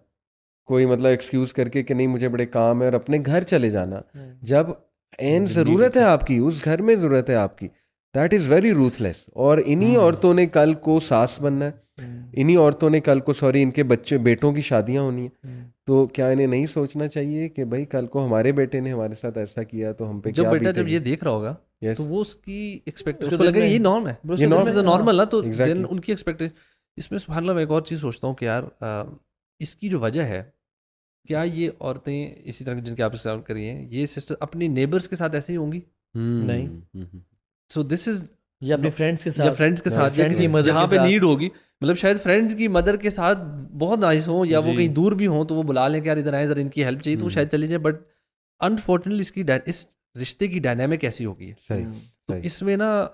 کوئی مطلب ایکسکیوز کر کے کہ نہیں مجھے بڑے کام ہے, اور اپنے گھر چلے جانا جب عین ضرورت ہے آپ کی, اس گھر میں ضرورت ہے آپ کی. That is very ruthless. اور انہی عورتوں نے کل کو ساس بننا ہے, انہی عورتوں نے کل کو ان کے بیٹوں کی شادیاں ہونی ہیں. تو کیا انہیں نہیں سوچنا چاہیے کہ بھائی کل کو ہمارے بیٹے نے ہمارے ساتھ ایسا کیا تو ہم پہ کیا بیٹے گی؟ جب یہ دیکھ رہا ہوگا تو وہ اس کی ایکسپیکٹیشن اس کو لگے یہ نارم ہے, یہ نارمل نا, تو ان کی ایکسپیکٹیشن. اس میں سبحان اللہ میں ایک اور چیز سوچتا ہوں کہ یار اس کی جو وجہ ہے, کیا یہ عورتیں اسی طرح جن کے آپ سے کری ہیں, یہ سسٹر اپنی نیبرس کے ساتھ ایسے ہی ہوں گی؟ نہیں. سو دس از یا اپنی فرینڈس کے ساتھ, یا فرینڈس کے ساتھ, جہاں پہ نیڈ ہوگی. مطلب شاید فرینڈس کی مدر کے ساتھ بہت نائس ہوں, یا وہ کہیں دور بھی ہوں تو وہ بلا لیں کہ یار ادھر آئیں ذرا ان کی ہیلپ چاہیے, تو وہ شاید چلی جائیں. بٹ انفارچونیٹلی اس رشتے کی ڈائنامک ایسی ہو گئی ہے. تو اس میں نا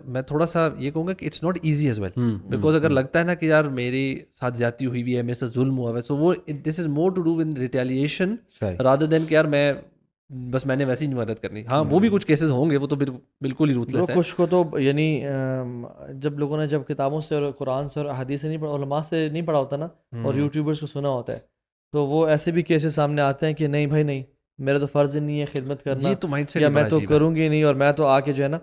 میں تھوڑا سا یہ کہوں گا کہ it's not easy as well, because اگر لگتا ہے نا کہ یار میرے ساتھ زیادتی ہوئی ہوئی ہے, میرے ساتھ ظلم ہوا ہے, سو وہ this is more to do with retaliation rather than کہ یار میں نے ویسی نہیں مدد کرنی. ہاں وہ بھی کچھ کیسز ہوں گے, وہ تو بالکل ہی روتلیس ہے. کچھ کو تو یعنی جب لوگوں نے جب کتابوں سے اور قرآن سے اور حدیث سے نہیں پڑھا, علماء سے نہیں پڑھا ہوتا نا, اور یوٹیوبرس کو سنا ہوتا ہے, تو وہ ایسے بھی کیسز سامنے آتے ہیں کہ نہیں بھائی نہیں, میرا تو فرض نہیں ہے خدمت کرنا, یہ تو مائنڈ سیٹ, یا میں تو کروں گی نہیں, اور میں تو آ کے جو ہے نا,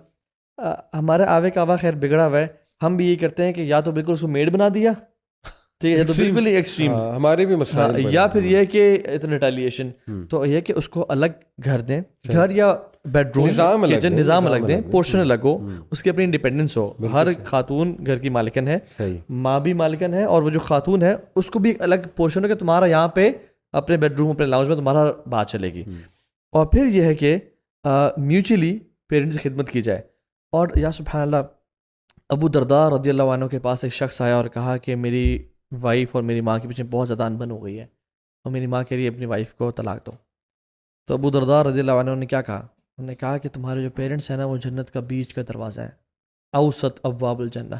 ہمارا آوے کا آوا خیر بگڑا ہوا ہے. ہم بھی یہ کرتے ہیں کہ یا تو بالکل اس کو میڈ بنا دیا, ٹھیک ہے, تو بالکل ہی ایکسٹریم ہمارے بھی مسائل, یا پھر یہ کہ اتنا ریٹیلیشن, تو یہ کہ اس کو الگ گھر دیں, گھر یا بیڈ روم کچن نظام الگ دیں, پورشن الگ ہو, اس کی اپنی انڈیپینڈنس ہو. ہر خاتون گھر کی مالکن ہے, ماں بھی مالکن ہے, اور وہ جو خاتون ہے اس کو بھی الگ پورشن ہو کہ تمہارا یہاں پہ اپنے بیڈ روم اپنے لاؤنج میں تمہارا بات چلے گی. اور پھر یہ ہے کہ میوچلی پیرنٹس کی خدمت کی جائے. اور یا سبحان اللہ, ابو درداء رضی اللہ عنہ کے پاس ایک شخص آیا اور کہا کہ میری وائف اور میری ماں کے پیچھے بہت زیادہ انبن ہو گئی ہے, اور میری ماں کہہ رہی ہے اپنی وائف کو طلاق دو. تو ابو درداء رضی اللہ عنہ نے کیا کہا, انہوں نے کہا کہ تمہارے جو پیرنٹس ہیں نا وہ جنت کا بیچ کا دروازہ ہے, اوسط ابواب الجنہ,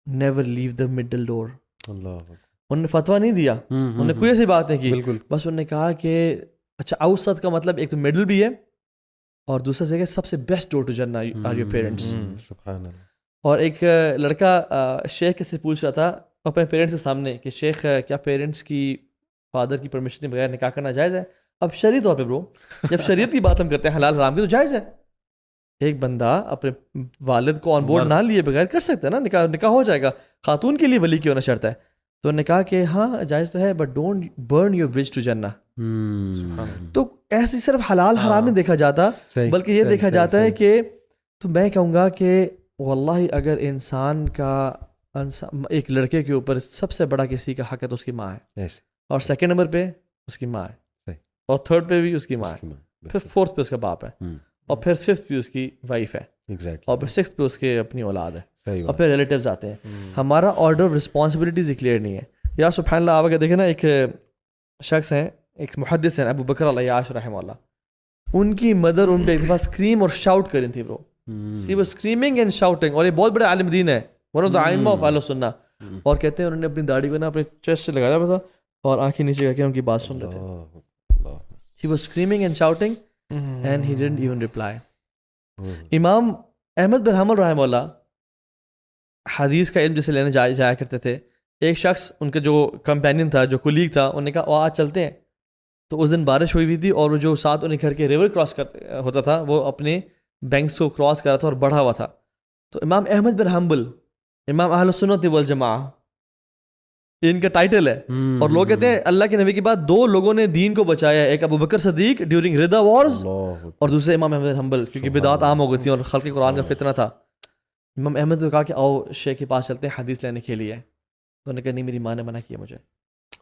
نیور لیو دا مڈل ڈور. انہوں نے فتویٰ نہیں دیا, انہوں نے کوئی ایسی بات نہیں کی, بس انہوں نے کہا کہ اچھا اوسط کا مطلب ایک تو مڈل بھی ہے, اور دوسرا جگہ سب سے بیسٹ ڈور ٹو جنہ آر یور پیرنٹس. اور ایک لڑکا شیخ سے پوچھ رہا تھا اپنے پیرنٹس کے سامنے کہ شیخ کیا پیرنٹس کی فادر کی پرمیشن کے بغیر نکاح کرنا جائز ہے؟ اب شرعی طور پہ برو, جب شریعت کی بات ہم کرتے ہیں حلال حرام کی, تو جائز ہے. ایک بندہ اپنے والد کو آن بورڈ نہ لیے بغیر کر سکتا ہے نا, نکاح ہو جائے گا. خاتون کے لیے ولی کی ہونا شرط ہے. تو انہوں نے کہا کہ ہاں جائز تو ہے, but don't burn your bridge to جنہ. تو ایسے صرف حلال حرام نہیں دیکھا جاتا, بلکہ یہ دیکھا جاتا ہے کہ, تو میں کہوں گا کہ واللہ اگر انسان کا ایک لڑکے کے اوپر سب سے بڑا کسی کا حق ہے تو اس کی ماں ہے, اور سیکنڈ نمبر پہ اس کی ماں ہے, اور تھرڈ پہ بھی اس کی ماں ہے, پھر فورتھ پہ اس کا باپ ہے, اور پھر ففتھ پہ اس کی وائف ہے, اور پھر سکس پہ اس کے اپنی اولاد ہے, اور پھر ریلیٹیوز آتے ہیں. ہمارا آرڈر آف رسپانسبلٹیز کلیئر نہیں ہے. یار سبحان اللہ, آپ اگر دیکھیں نا, ایک شخص ہیں, ایک محدث ہیں ابو بکر العیاش رحمہ اللہ, ان کی مدر ان پہ ایک دفعہ اسکریم اور شاؤٹ کر رہی تھی برو. She was screaming and shouting, اور یہ بہت بڑے عالم دین ہے, one of the ائمہ of اہل سنہ, اور کہتے ہیں انہوں نے اپنی داڑھی کو نا اپنے چیسٹ سے لگایا ہوا تھا اور آنکھیں نیچے کر کے ان کی بات سن رہے تھے. She was screaming and shouting and he didn't even reply. امام احمد بن حنبل رحمہ اللہ حدیث کا علم جسے لینے جایا کرتے تھے. ایک شخص ان کا جو کمپینین تھا, جو کولیگ تھا, انہوں نے کہا آج چلتے ہیں. تو اس دن بارش ہوئی ہوئی تھی, اور وہ جو ساتھ انہیں گھر کے ریور کراس ہوتا تھا وہ اپنے بینکس کو کراس کر رہا تھا اور بڑھا ہوا تھا. تو امام احمد بن حنبل, امام اہل سنت والجماعہ, ان کا ٹائٹل ہے. اور لوگ کہتے ہیں اللہ کے نبی کے بعد دو لوگوں نے دین کو بچایا, ایک ابو بکر صدیق ڈیورنگ ردا وارز, اور دوسرے امام احمد بن حنبل, کیونکہ بدعات عام ہو گئی تھی اور خلق قرآن کا فتنہ تھا. امام احمد نے کہا کہ آؤ شیخ کے پاس چلتے ہیں حدیث لینے کے لیے. تو انہوں نے کہا نہیں میری ماں نے منع کیا مجھے.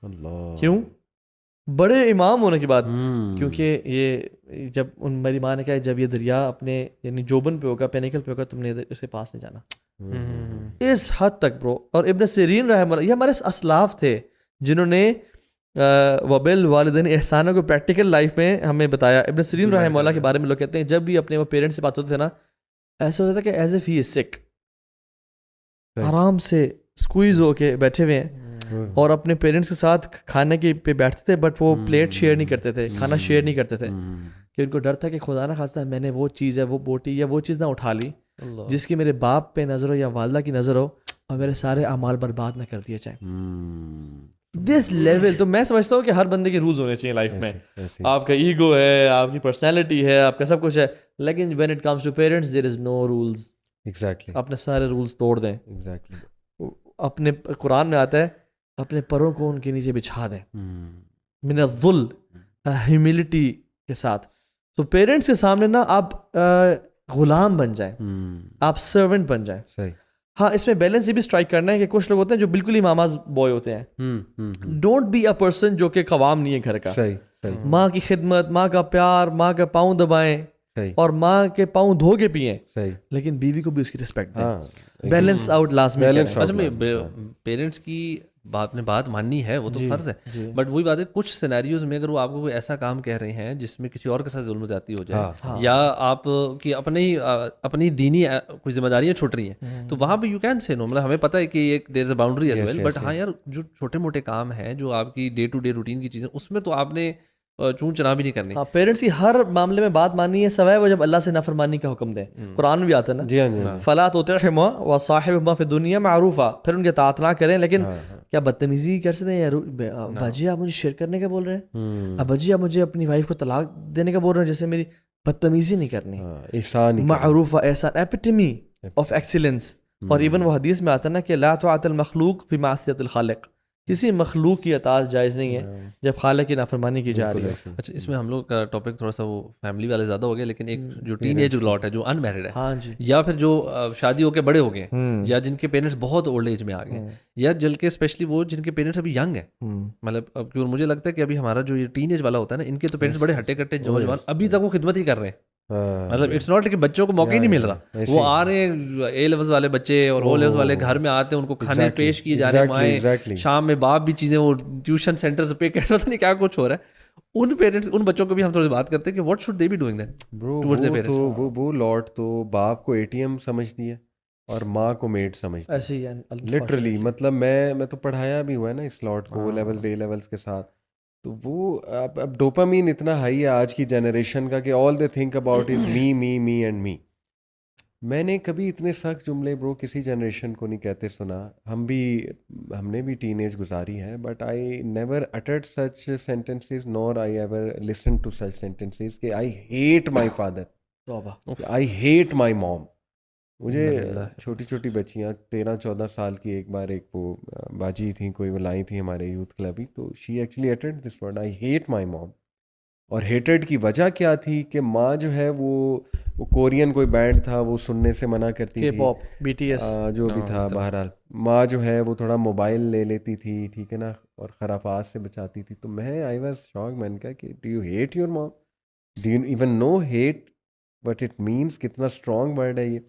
اللہ. کیوں؟ بڑے امام ہونے کے بعد. کیونکہ یہ جب میری ماں نے کہا جب یہ دریا اپنے یعنی جوبن پہ ہوگا, پینیکل پہ ہوگا, تم نے اس کے پاس نہیں جانا. اس حد تک برو. اور ابن سیرین رحمہ اللہ, یہ ہمارے اسلاف تھے جنہوں نے وبل والدین احسانوں کو پریکٹیکل لائف میں ہمیں بتایا. ابن سیرین رحمہ اللہ کے بارے میں لوگ کہتے ہیں جب بھی اپنے وہ پیرنٹس سے بات ہوتے تھے نا, ایسا ہوتا تھا کہ ایز اف ہی از سک, آرام سے اسکویز ہو کے بیٹھے ہوئے ہیں اور اپنے پیرنٹس کے ساتھ کھانے کے پہ بیٹھتے تھے, بٹ وہ پلیٹ شیئر نہیں کرتے تھے, کھانا شیئر نہیں کرتے تھے, کہ ان کو ڈر تھا کہ خدا نہ خواستہ میں نے وہ چیز ہے, وہ بوٹی یا وہ چیز نہ اٹھا لی جس کی میرے باپ پہ نظر ہو یا والدہ کی نظر ہو اور میرے سارے اعمال برباد نہ کر دیے جائیں. دس لیول تو میں سمجھتا ہوں کہ ہر بندے کے رولز ہونے چاہیے لائف میں. آپ کا ایگو ہے, آپ کی پرسنالٹی ہے, آپ کا سب کچھ ہے, لیکن when it comes to parents there is no rules. Exactly. اپنے سارے رولز توڑ دیں. ایگزیکٹلی. اپنے قرآن میں آتا ہے اپنے پروں کو ان کے نیچے بچھا دیں, من الذل, ہیوملٹی کے ساتھ. تو پیرنٹس کے سامنے نا آپ غلام بن جائیں, آپ سرونٹ بن جائیں. صحیح. ہاں اس میں بیلنس یہ بھی اسٹرائک کرنا ہے کہ کچھ لوگ ہوتے ہیں جو بالکل ہی ماماز بوائے ہوتے ہیں. ڈونٹ بی اے پرسن جو کہ قوام نہیں ہے گھر کا. ماں کی خدمت, ماں کا پیار, ماں کا پاؤں دبائیں اور ماں کے پاؤں دھو کے پئیں, لیکن بیوی کو بھی اس کی رسپیکٹ دیں. بیلنس آؤٹ لازمی. اصل میں پیرنٹس کی بات ماننی ہے, وہ تو فرض ہے, بٹ وہی بات ہے کچھ سینیریوز میں اگر وہ آپ کو کوئی ایسا کام کہہ رہے ہیں جس میں کسی اور کے ساتھ ظلم زیادتی ہو جائے یا آپ کی اپنی دینی کوئی ذمہ داریاں چھوٹ رہی ہیں, تو وہاں پہ یو کین سے نو. مطلب ہمیں پتہ ہے کہ ایک there is a boundary as well, but ہاں یار جو چھوٹے موٹے کام ہیں جو آپ کی ڈے ٹو ڈے روٹین کی چیزیں, اس میں تو آپ نے چون چنا بھی نہیں کرنی. ہاں پیرنٹس کی ہر معاملے میں بات ماننی ہے, سوائے وہ جب اللہ سے نافرمانی کا حکم دیں. قرآن میں بھی آتا ہے نا, جی ہاں, فلا تطعهما وصاحبهما فی الدنیا معروفا, پھر ان کے اطاعت نہ کریں. لیکن کیا بدتمیزی کر سکتے ہیں؟ ابا جی آپ مجھے شیئر کرنے کا بول رہے ہیں, ابا جی آپ مجھے اپنی وائف کو طلاق دینے کا بول رہے ہیں, جیسے میری بدتمیزی نہیں کرنی. احسان معروفا, احسان, ایپیٹمی آف ایکسیلنس. اور ایون وہ حدیث میں آتا ہے نا کہ لا طاعۃ المخلوق فی معصیۃ الخالق, کسی مخلوق کی اطاعت جائز نہیں ہے جب خالق کی نافرمانی کی جا رہی ہے. اچھا اس میں ہم لوگ کا ٹاپک تھوڑا سا وہ فیملی والے زیادہ ہو گئے, لیکن ایک جو ٹین ایج لاٹ ہے جو ان میرڈ ہے, ہاں جی, یا پھر جو شادی ہو کے بڑے ہو گئے ہیں, یا جن کے پیرنٹس بہت اولڈ ایج میں آ گئے ہیں, یا جل کے اسپیشلی وہ جن کے پیرنٹس ابھی ینگ ہیں. مطلب کیوں مجھے لگتا ہے کہ ابھی ہمارا جو یہ ٹین ایج والا ہوتا ہے نا, ان کے تو پیرنٹس بڑے ہٹے کٹے نوجوان, ابھی تک وہ خدمت ہی کر رہے ہیں. مطلب اٹس ناٹ کہ بچوں کو موقع ہی نہیں مل رہا, وہ آ رہے ہیں اے لیولز والے بچے اور او لیولز والے گھر میں آتے ہیں, ان کو کھانے پیش کیے جا رہے ہیں, مائیں شام میں باپ بھی چیزیں وہ ٹیوشن سینٹر سے پے کرنا تھا, نہیں کیا کچھ ہو رہا ہے. ان پیرنٹس ان بچوں کو بھی ہم تھوڑی بات کرتے ہیں کہ what should they be doing that towards their parents. وہ لاٹ تو باپ کو ATM سمجھتی ہے اور ماں کو میڈ سمجھتی ہے, ایسے ہی لٹرلی. مطلب میں تو پڑھایا بھی ہوا ہے نا اس لاٹ کو, او لیولز اے لیولز کے ساتھ. تو وہ اب ڈوپامین اتنا ہائی ہے آج کی جنریشن کا کہ all they think about is me me me and me. میں نے کبھی اتنے سخت جملے برو کسی جنریشن کو نہیں کہتے سنا. ہم نے بھی ٹین ایج گزاری ہے, but I never uttered such sentences nor I ever listen to such sentences کہ I hate my father, I hate my mom. مجھے چھوٹی چھوٹی بچیاں 13-14 سال کی, ایک بار ایک وہ باجی تھیں کوئی, وہ لائی تھیں ہمارے یوتھ کلب ہی, تو she actually hated this word I hate my mom. اور ہیٹڈ کی وجہ کیا تھی کہ ماں جو ہے وہ کورین کوئی بینڈ تھا وہ سننے سے منع کرتی تھی, BTS جو بھی تھا. بہرحال ماں جو ہے وہ تھوڑا موبائل لے لیتی تھی, ٹھیک ہے نا, اور خرافات سے بچاتی تھی. تو میں آئی واز شاک, میں نے کہا کہ do you hate your mom, do you even know what it اٹ مینس, کتنا اسٹرانگ ورڈ ہے یہ.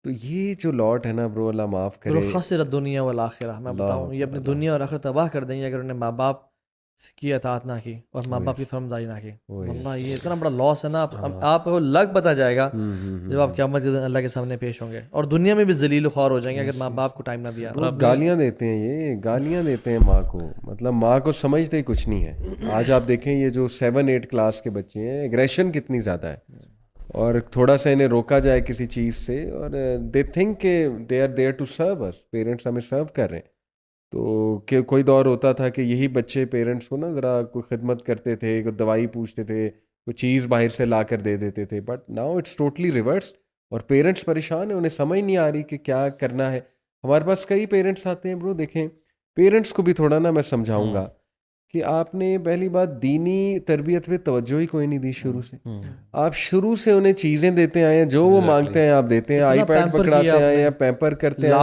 تو یہ جو لاٹ ہے نا برو, اللہ معاف کرے, خسرت دنیا والآخرہ. میں بتاؤں یہ اپنی دنیا اور آخرت تباہ کر دیں گے اگر انہیں ماں باپ کی اطاعت نہ کی اور ماں باپ کی فرمانداری نہ کی. واللہ یہ اتنا بڑا لاس ہے نا, آپ کو لگ پتہ جائے گا جب آپ قیامت کے دن اللہ کے سامنے پیش ہوں گے, اور دنیا میں بھی ذلیل و خوار ہو جائیں گے اگر ماں باپ کو ٹائم نہ دیا. گالیاں دیتے ہیں, یہ گالیاں دیتے ہیں ماں کو, مطلب ماں کو سمجھتے کچھ نہیں ہے. آج آپ دیکھیں یہ جو 7-8 کلاس کے بچے ہیں, ایگریشن کتنی زیادہ ہے, اور تھوڑا سا انہیں روکا جائے کسی چیز سے اور دے تھنک کہ they are there to serve us, parents ہمیں سرو کر رہے ہیں. تو کہ کوئی دور ہوتا تھا کہ یہی بچے پیرنٹس کو نا ذرا کوئی خدمت کرتے تھے, کوئی دوائی پوچھتے تھے, کوئی چیز باہر سے لا کر دے دیتے تھے, but now it's totally reverse. اور پیرنٹس پریشان ہیں, انہیں سمجھ نہیں آ رہی کہ کیا کرنا ہے. ہمارے پاس کئی پیرنٹس آتے ہیں برو, دیکھیں پیرنٹس کو بھی تھوڑا نا میں سمجھاؤں گا کہ آپ نے پہلی بات دینی تربیت پہ توجہ ہی کوئی نہیں دی شروع سے. آپ شروع سے انہیں چیزیں دیتے آئے ہیں, جو وہ مانگتے ہیں آپ دیتے ہیں, آئی پیڈ پکڑاتے آئے ہیں, پیمپر کرتے ہیں,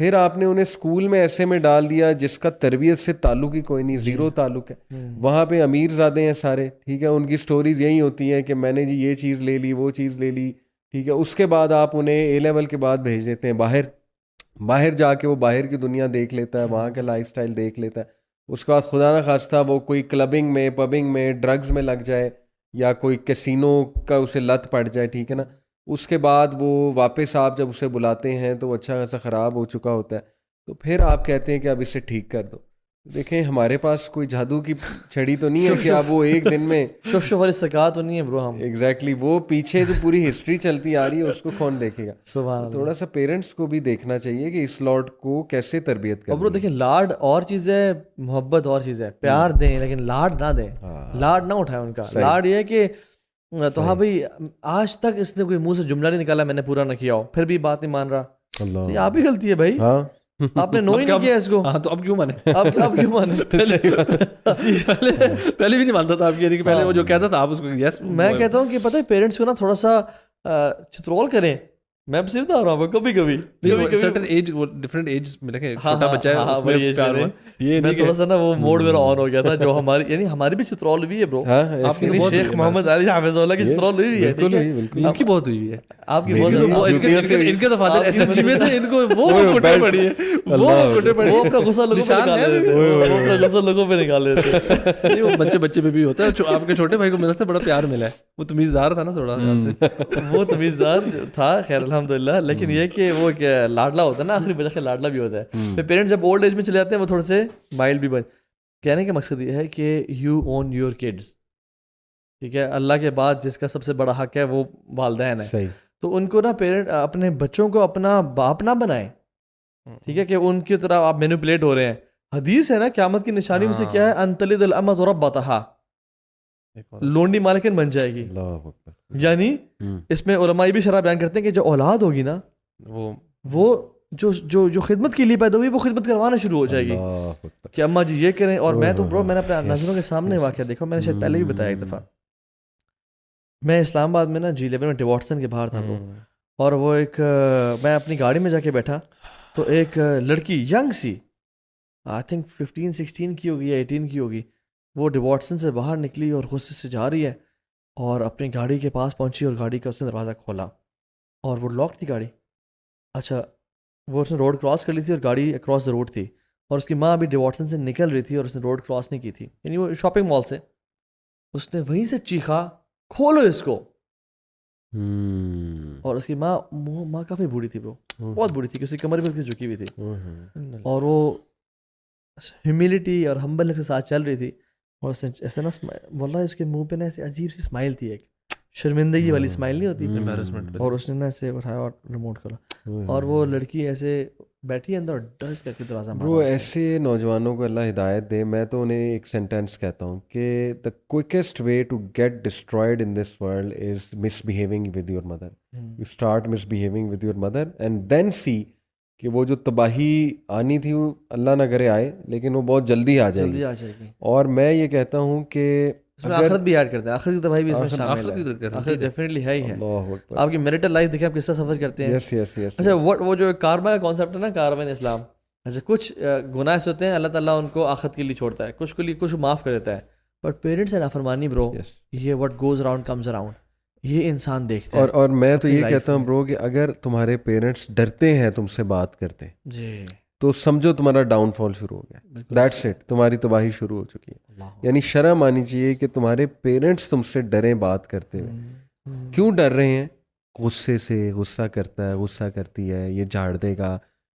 پھر آپ نے انہیں اسکول میں ایسے میں ڈال دیا جس کا تربیت سے تعلق ہی کوئی نہیں, زیرو تعلق ہے. وہاں پہ امیر زادے ہیں سارے, ٹھیک ہے, ان کی سٹوریز یہی ہوتی ہیں کہ میں نے جی یہ چیز لے لی, وہ چیز لے لی, ٹھیک ہے. اس کے بعد آپ انہیں اے لیول کے بعد بھیج دیتے ہیں باہر جا کے وہ باہر کی دنیا دیکھ لیتا ہے, وہاں کا لائف سٹائل دیکھ لیتا ہے. اس کے بعد خدا نہ خواستہ وہ کوئی کلبنگ میں, پبنگ میں, ڈرگز میں لگ جائے یا کوئی کیسینو کا اسے لت پڑ جائے, ٹھیک ہے نا. اس کے بعد وہ واپس آپ جب اسے بلاتے ہیں تو وہ اچھا خاصا خراب ہو چکا ہوتا ہے, تو پھر آپ کہتے ہیں کہ اب اسے ٹھیک کر دو. دیکھیں ہمارے پاس کوئی جادو کی چھڑی تو نہیں ہے کہ آپ وہ ایک دن میں شف والی سکا تو نہیں ہے برو ہم. ایگزیکٹلی وہ پیچھے جو پوری ہسٹری چلتی آ رہی ہے اس کو کون دیکھے گا. سبحان اللہ. تھوڑا سا پیرنٹس کو بھی دیکھنا چاہیے کہ اس لاڈ کو کیسے تربیت کریں. برو دیکھیں لاڈ اور چیز ہے, محبت اور چیز ہے. پیار دیں لیکن لاڈ نہ دیں, لاڈ نہ اٹھائیں ان کا. لاڈ یہ ہے کہ تو ہاں بھائی آج تک اس نے کوئی منہ سے جملہ نہیں نکالا میں نے پورا نہ کیا ہو, پھر بھی بات نہیں مان رہا, یہ آپ ہی غلطی ہے بھائی. آپ نے نو ہی نہیں کیا اس کو, تو اب کیوں مانے, اب کیوں مانے. پہلے بھی نہیں مانتا تھا آپ کی, کہ پہلے وہ جو کہتا تھا آپ اس کو یس. میں کہتا ہوں کہ پتہ ہے پیرنٹس کو نا تھوڑا سا چترول کریں. میں صرف بتا رہا ہوں کبھی کبھی سرٹن ایج, وہ ڈفرنٹ ایج میں دیکھیں چھوٹا بچہ ہے اس میں پیار ہوا. یہ میں تھوڑا سا نا وہ موڈ میرا آن ہو گیا تھا جو ہماری یعنی ہماری بھی چترول ہوئی ہے برو. آپ کی شیخ محمد علی حافظ اللہ کی چترول ہوئی ہے, ان کی بہت ہوئی ہے. آپ کی بہت, ان کے تو فادر ایس ایچ میں تھے, ان کو وہ کٹے پڑی ہے, وہ اپنا غصہ لوگوں پہ نکال رہے تھے, وہ اپنا غصہ لوگوں پہ نکال رہے تھے. وہ بچے پہ بھی ہوتا ہے. آپ کے چھوٹے بھائی کو میرے سے بڑا پیار ملا ہے, وہ تمیزدار تھا نا تھوڑا, وہ تمیزدار تھا خیر الحمدللہ. لیکن یہ کہ وہ لاڈلا ہوتا ہے نا, آخری بچہ لاڈلا بھی ہوتا ہے. پھر پیرنٹس جب اولڈ ایج میں چلے جاتے ہیں وہ تھوڑے سے مائلڈ بھی بن. کہنے کا مقصد یہ ہے کہ یو اون یور کڈس, ٹھیک ہے. اللہ کے بعد جس کا سب سے بڑا حق ہے وہ والدین ہے. تو ان کو نا پیرنٹ اپنے بچوں کو اپنا باپ نہ بنائیں, ٹھیک ہے, کہ ان کی طرح آپ مینیپولیٹ ہو رہے ہیں. حدیث ہے نا قیامت کی نشانی میں سے کیا ہے, ان تلد الامۃ ربتہا, لونڈی مالکن بن جائے گی. یعنی اس میں علماء بھی شرح بیان کرتے ہیں کہ جو اولاد ہوگی نا وہ جو خدمت کے لیے پیدا ہوئی وہ خدمت کروانا شروع ہو جائے گی کہ اماں جی یہ کریں. اور میں تو برو میں نے اپنے ناظروں کے سامنے واقعہ دیکھا, میں نے شاید پہلے بھی بتایا ایک دفعہ. میں اسلام آباد میں نا G11 میں ڈیواٹسن کے باہر تھا برو, اور وہ ایک میں اپنی گاڑی میں جا کے بیٹھا تو ایک لڑکی ینگ سی, آئی تھنک 15-16 کی ہوگی یا 18 کی ہوگی, وہ ڈیواٹسن سے باہر نکلی اور غصے سے جا رہی ہے اور اپنی گاڑی کے پاس پہنچی اور گاڑی کا اس نے دروازہ کھولا اور وہ لاک تھی گاڑی. اچھا وہ اس نے روڈ کراس کر لی تھی اور گاڑی اکراس دا روڈ تھی, اور اس کی ماں ابھی ڈیواٹسن سے نکل رہی تھی اور اس نے روڈ کراس نہیں کی تھی, یعنی وہ شاپنگ مال سے. اس نے وہیں سے چیخا کھولو اس کو, اور اس کی ماں کافی بوڑھی تھی برو, بہت بوڑھی تھی کہ اس کی کمر بھی جھکی ہوئی تھی, اور وہ ہیوملٹی اور ہمبلنس کے ساتھ چل رہی تھی. اور اس نے ایسے نا واللہ اس کے منہ پہ نا ایسے عجیب سی اسمائل تھی, ایک شرمندگی والی اسمائل نہیں ہوتی, اور اس نے نا ایسے اٹھایا اور ریموٹ کھولا, اور وہ لڑکی ایسے بیٹھی اندر ڈس کر کے دروازہ مارا. برو ایسے نوجوانوں کو اللہ ہدایت دے. میں تو انہیں ایک سینٹینس کہتا ہوں کہ the quickest way to get destroyed in this world is misbehaving with your mother. You start misbehaving with your mother and then see کہ وہ جو تباہی آنی تھی وہ اللہ نہ کرے آئے, لیکن وہ بہت جلدی آ جائے گی. اور میں یہ کہتا ہوں کہ آخرت بھی ایڈ کرتے ہیں, آخرت کی تباہی بھی اس میں شامل ہے, آخرت ڈیفینیٹلی ہے ہی ہے. آپ کی میریٹل لائف دیکھیں آپ کس طرح سفر کرتے ہیں. اچھا وہ جو کارما کا کانسیپٹ ہے نا, کارما اسلام, اچھا کچھ گناہ ایسے ہوتے ہیں اللہ تعالیٰ ان کو آخرت کے لیے چھوڑتا ہے, کچھ کے لیے کچھ معاف کر دیتا ہے. بٹ پیرنٹس ہے نافرمانی برو, یہ what goes around comes around, یہ انسان دیکھتا ہے. اور میں تو یہ کہتا ہوں برو کہ اگر تمہارے پیرنٹس ڈرتے ہیں تم سے بات کرتے جی تو سمجھو تمہارا ڈاؤن فال شروع ہو گیا, دیٹس اٹ, تمہاری تباہی شروع ہو چکی ہے. یعنی شرم آنی چاہیے کہ تمہارے پیرنٹس تم سے ڈریں بات کرتے ہوئے. کیوں ڈر رہے ہیں؟ غصے سے, غصہ کرتا ہے, غصہ کرتی ہے, یہ جھاڑ دے گا.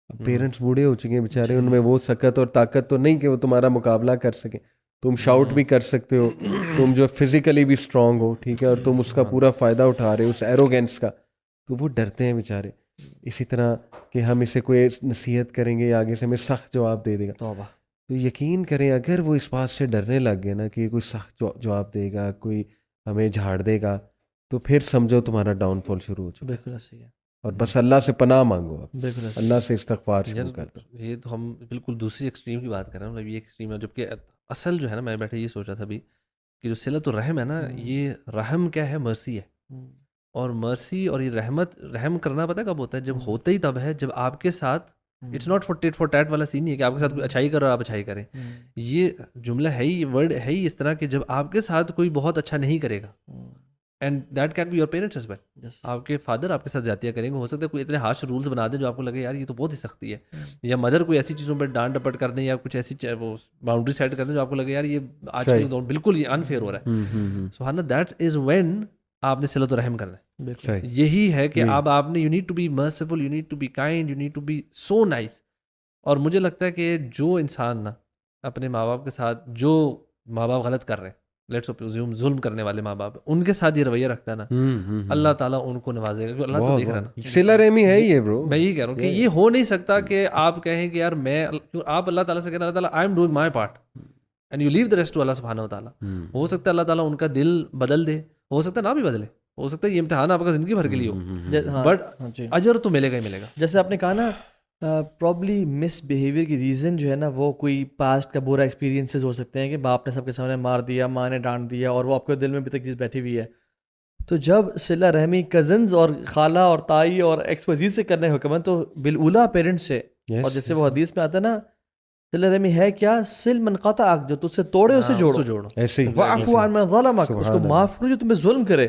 پیرنٹس بوڑھے ہو چکے ہیں بیچارے, ان میں وہ سکت اور طاقت تو نہیں کہ وہ تمہارا مقابلہ کر سکیں. تم شاؤٹ بھی کر سکتے ہو, تم جو فزیکلی بھی اسٹرانگ ہو, ٹھیک ہے, اور تم اس کا پورا فائدہ اٹھا رہے ہو اس ایروگینس کا, تو وہ ڈرتے ہیں بیچارے. اسی طرح کہ ہم اسے کوئی نصیحت کریں گے آگے سے ہمیں سخت جواب دے دے گا, تو یقین کریں اگر وہ اس بات سے ڈرنے لگ گئے نا کہ کوئی سخت جواب دے گا, کوئی ہمیں جھاڑ دے گا, تو پھر سمجھو تمہارا ڈاؤن فال شروع ہو چکا. بالکل صحیح ہے. اور بس اللہ سے پناہ مانگو, بالکل اللہ سے استغفار شروع کر دو. یہ تو ہم بالکل دوسری ایکسٹریم کی بات کر رہے ہیں, مطلب یہ ایکسٹریم ہے. جبکہ اصل جو ہے نا, میں بیٹھے یہ سوچا تھا ابھی کہ جو صلۃ الرحم ہے نا, یہ رحم کیا ہے, مرسی ہے. اور مرسی اور یہ رحم کرنا پتہ کب ہوتا ہے؟ جب ہوتا ہی تب ہے جب آپ کے ساتھ it's not for tat for tat والا سین نہیں ہے کہ آپ کے ساتھ کوئی اچھائی کرو اور آپ اچھائی کریں. یہ جملہ ہے ہی, ورڈ ہے ہی اس طرح کہ جب آپ کے ساتھ کوئی بہت اچھا نہیں کرے گا, and that can be your parents as well, آپ کے فادر آپ کے ساتھ زیادتیاں کریں گے, ہو سکتا ہے کوئی اتنے ہارش رولس بنا دیں جو آپ کو لگے یار یہ تو بہت ہی سختی ہے, یا مدر کوئی ایسی چیزوں پہ ڈانٹ ڈپٹ کر دیں یا کچھ ایسی وہ باؤنڈری سیٹ کر دیں جو آپ کو لگے یار یہ آج کل بالکل یہ انفیئر ہو رہا ہے. سبحان اللہ, دیٹ از وین آپ نے صلۃ الرحم کرنا ہے. یہی ہے کہ اب آپ نے you need to be merciful, you need to be kind, you need to be so nice. اور مجھے لگتا ہے کہ جو انسان نا اپنے ماں باپ کے ساتھ, جو ماں باپ غلط کر رہے ہیں, لیٹس سپوز ظلم کرنے والے ماں باپ, ان کے ساتھ یہ رویہ رکھتا ہے نا, اللہ تعالیٰ ان کو نوازے گا, کیونکہ اللہ تو دیکھ رہا ہے نا. صلہ رحمی ہے یہ برو, میں یہی کہہ رہا ہوں کہ یہ ہو نہیں سکتا کہ آپ کہیں کہ یار میں, آپ اللہ تعالیٰ سے کہنا اللہ تعالیٰ I am doing my part and you leave the rest to اللہ سبحانہ و تعالیٰ. ہو سکتا ہے اللہ تعالیٰ ان کا دل بدل دے, ہو سکتا ہے نہ بھی بدلے, ہو سکتا ہے یہ امتحان آپ کا زندگی بھر کے لیے ہو, بٹ اجر تو ملے گا ہی ملے گا. جیسے آپ نے کہا نا پرابلی مس بیہیویئر کی ریزن جو ہے نا وہ کوئی پاسٹ کا برا ایکسپیرینسز ہو سکتے ہیں کہ باپ نے سب کے سامنے مار دیا, ماں نے ڈانٹ دیا, اور وہ آپ کے دل میں بھی تک چیز بیٹھی ہوئی ہے. تو جب صلہ رحمی کزنز اور خالہ اور تائی اور ایکس وزیر سے کرنے حکم تو بالاولیٰ پیرنٹس سے, اور جیسے وہ حدیث میں آتا ہے نا صلہ رحمی ہے کیا, سل من قطعک, جو تجھ سے توڑے اسے جوڑو, واعفو عن من ظلمک, اس کو معاف کرو جو تمہیں ظلم کرے,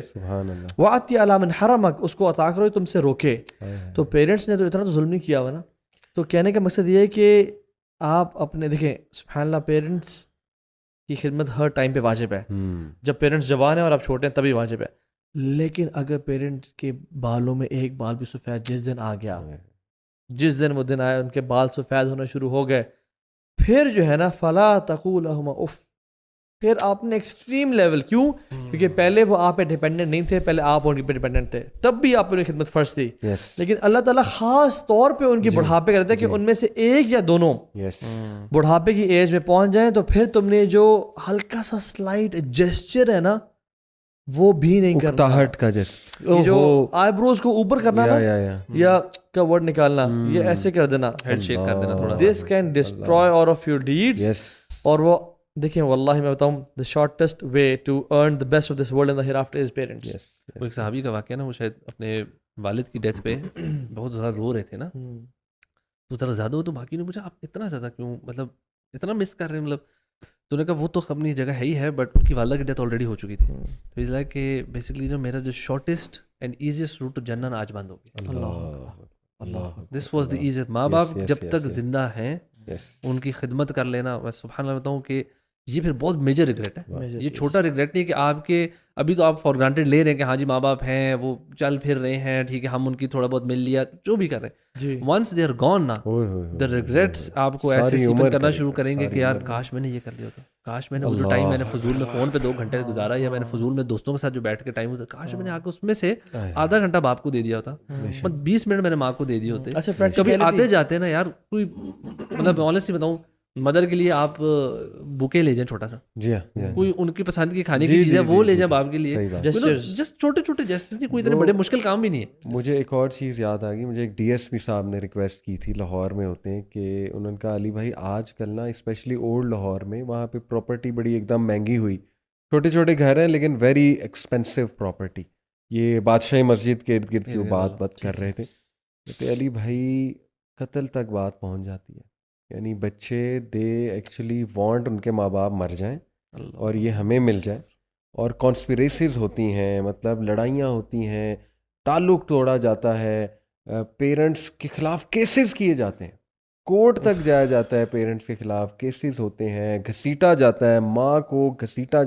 واعطی علی من حرمک, اس کو عطا کرو جو تم سے روکے. تو پیرنٹس نے تو اتنا تو ظلم نہیں کیا ہوا نا. تو کہنے کا مقصد یہ ہے کہ آپ اپنے دیکھیں سبحان اللہ پیرنٹس کی خدمت ہر ٹائم پہ واجب ہے. جب پیرنٹس جوان ہیں اور آپ چھوٹے ہیں تبھی واجب ہے. لیکن اگر پیرنٹ کے بالوں میں ایک بال بھی سفید جس دن آ گیا, جس دن وہ دن آیا ان کے بال سفید ہونا شروع ہو گئے, پھر جو ہے نا فلا تقول لہما اف, پھر آپ نے ایکسٹریم لیول, کیوں؟ کیونکہ پہلے وہ آپ پہ ڈیپینڈنٹ نہیں تھے, پہلے آپ ان پہ ڈیپینڈنٹ تھے, تب بھی آپ کی خدمت فرض تھی. لیکن اللہ تعالیٰ خاص طور پہ ان کی بڑھاپے کرتا ہے کہ ان میں سے ایک یا دونوں بڑھاپے کی ایج میں پہنچ جائیں, تو پھر تم نے جو ہلکا سا سلائٹ جیسچر ہے نا وہ بھی نہیں کرنا, کا جو آئی بروز کو اوپر کرنا یا کا ورڈ نکالنا, یہ ایسے کر دینا, ہیڈ شیک کر دینا تھوڑا, this can destroy all of your deeds. اور وہ دیکھیں واللہ میں بتاؤں the shortest way to earn the best of this world and the hereafter is parents. وہ ایک صحابی کا واقعہ نا, وہ شاید اپنے والد کی ڈیتھ پہ بہت زیادہ رو رہے تھے نا, تو ذرا زیادہ ہو تو باقی نے پوچھا آپ اتنا زیادہ کیوں, مطلب اتنا مس کر رہے ہیں, مطلب تو نے کہا وہ تو اپنی جگہ ہے ہی ہے, بٹ ان کی والدہ کی ڈیتھ آلریڈی ہو چکی تھی. تو اس لائک کہ بیسکلی جو میرا جو shortest and easiest route to جنت آج بند ہو گیا. This was the easiest. ماں باپ جب تک زندہ ہیں ان کی خدمت کر لینا, میں سبحان اللہ بتاؤں کہ یہ پھر بہت میجر ریگریٹ ہے. یہ چھوٹا ریگریٹ نہیں ہے کہ آپ کے ابھی تو آپ فار گرانٹیڈ لے رہے ہیں کہ ہاں جی ماں باپ ہیں, وہ چل پھر رہے ہیں, ٹھیک ہے ہم ان کی تھوڑا بہت مل لیا, جو بھی کر رہے ہیں, ونس دے آر گون نا دا ریگریٹس آپ کو ایسے سیپن کرنا شروع کریں گے کہ یار کاش میں نے یہ کر لیا ہوتا, کاش میں نے وہ جو ٹائم میں نے فضول میں فون پہ 2 گھنٹے گزارا, یا میں نے فضول میں دوستوں کے ساتھ جو بیٹھ کے ٹائم ہوتا, کاش میں نے آ کے اس میں سے آدھا گھنٹہ باپ کو دے دیا ہوتا, 20 منٹ میں نے ماں کو دے دیے ہوتے. کبھی آتے جاتے ہیں نا یار, کوئی مطلب آنیسٹلی بتاؤں مدر کے لیے آپ بوکے لے جائیں چھوٹا سا, کوئی ان کی پسند کی کھانے کی چیز ہے وہ لے جائیں آپ کے لیے, جسٹ چھوٹے چھوٹے جسٹس, کوئی اتنے بڑے مشکل کام بھی نہیں ہے. مجھے ایک اور چیز یاد آ گئی, مجھے ایک ڈی ایس پی صاحب نے ریکویسٹ کی تھی, لاہور میں ہوتے ہیں, کہ انہوں نے کہا علی بھائی آج کل نا اسپیشلی اولڈ لاہور میں وہاں پہ پراپرٹی بڑی ایک دم مہنگی ہوئی, چھوٹے چھوٹے گھر ہیں لیکن ویری ایکسپینسو پراپرٹی. یہ بادشاہی مسجد کے ارد گرد کی بات کر رہے تھے, کہتے علی بھائی قتل تک بات پہنچ جاتی ہے. یعنی بچے دے ایکچولی وانٹ ان کے ماں باپ مر جائیں اور یہ ہمیں مل جائے, اور کانسپریسیز ہوتی ہیں, مطلب لڑائیاں ہوتی ہیں, تعلق توڑا جاتا ہے, پیرنٹس کے خلاف کیسز کیے جاتے ہیں, کورٹ تک جایا جاتا ہے, پیرنٹس کے خلاف کیسز ہوتے ہیں, گھسیٹا جاتا ہے ماں کو, گھسیٹا.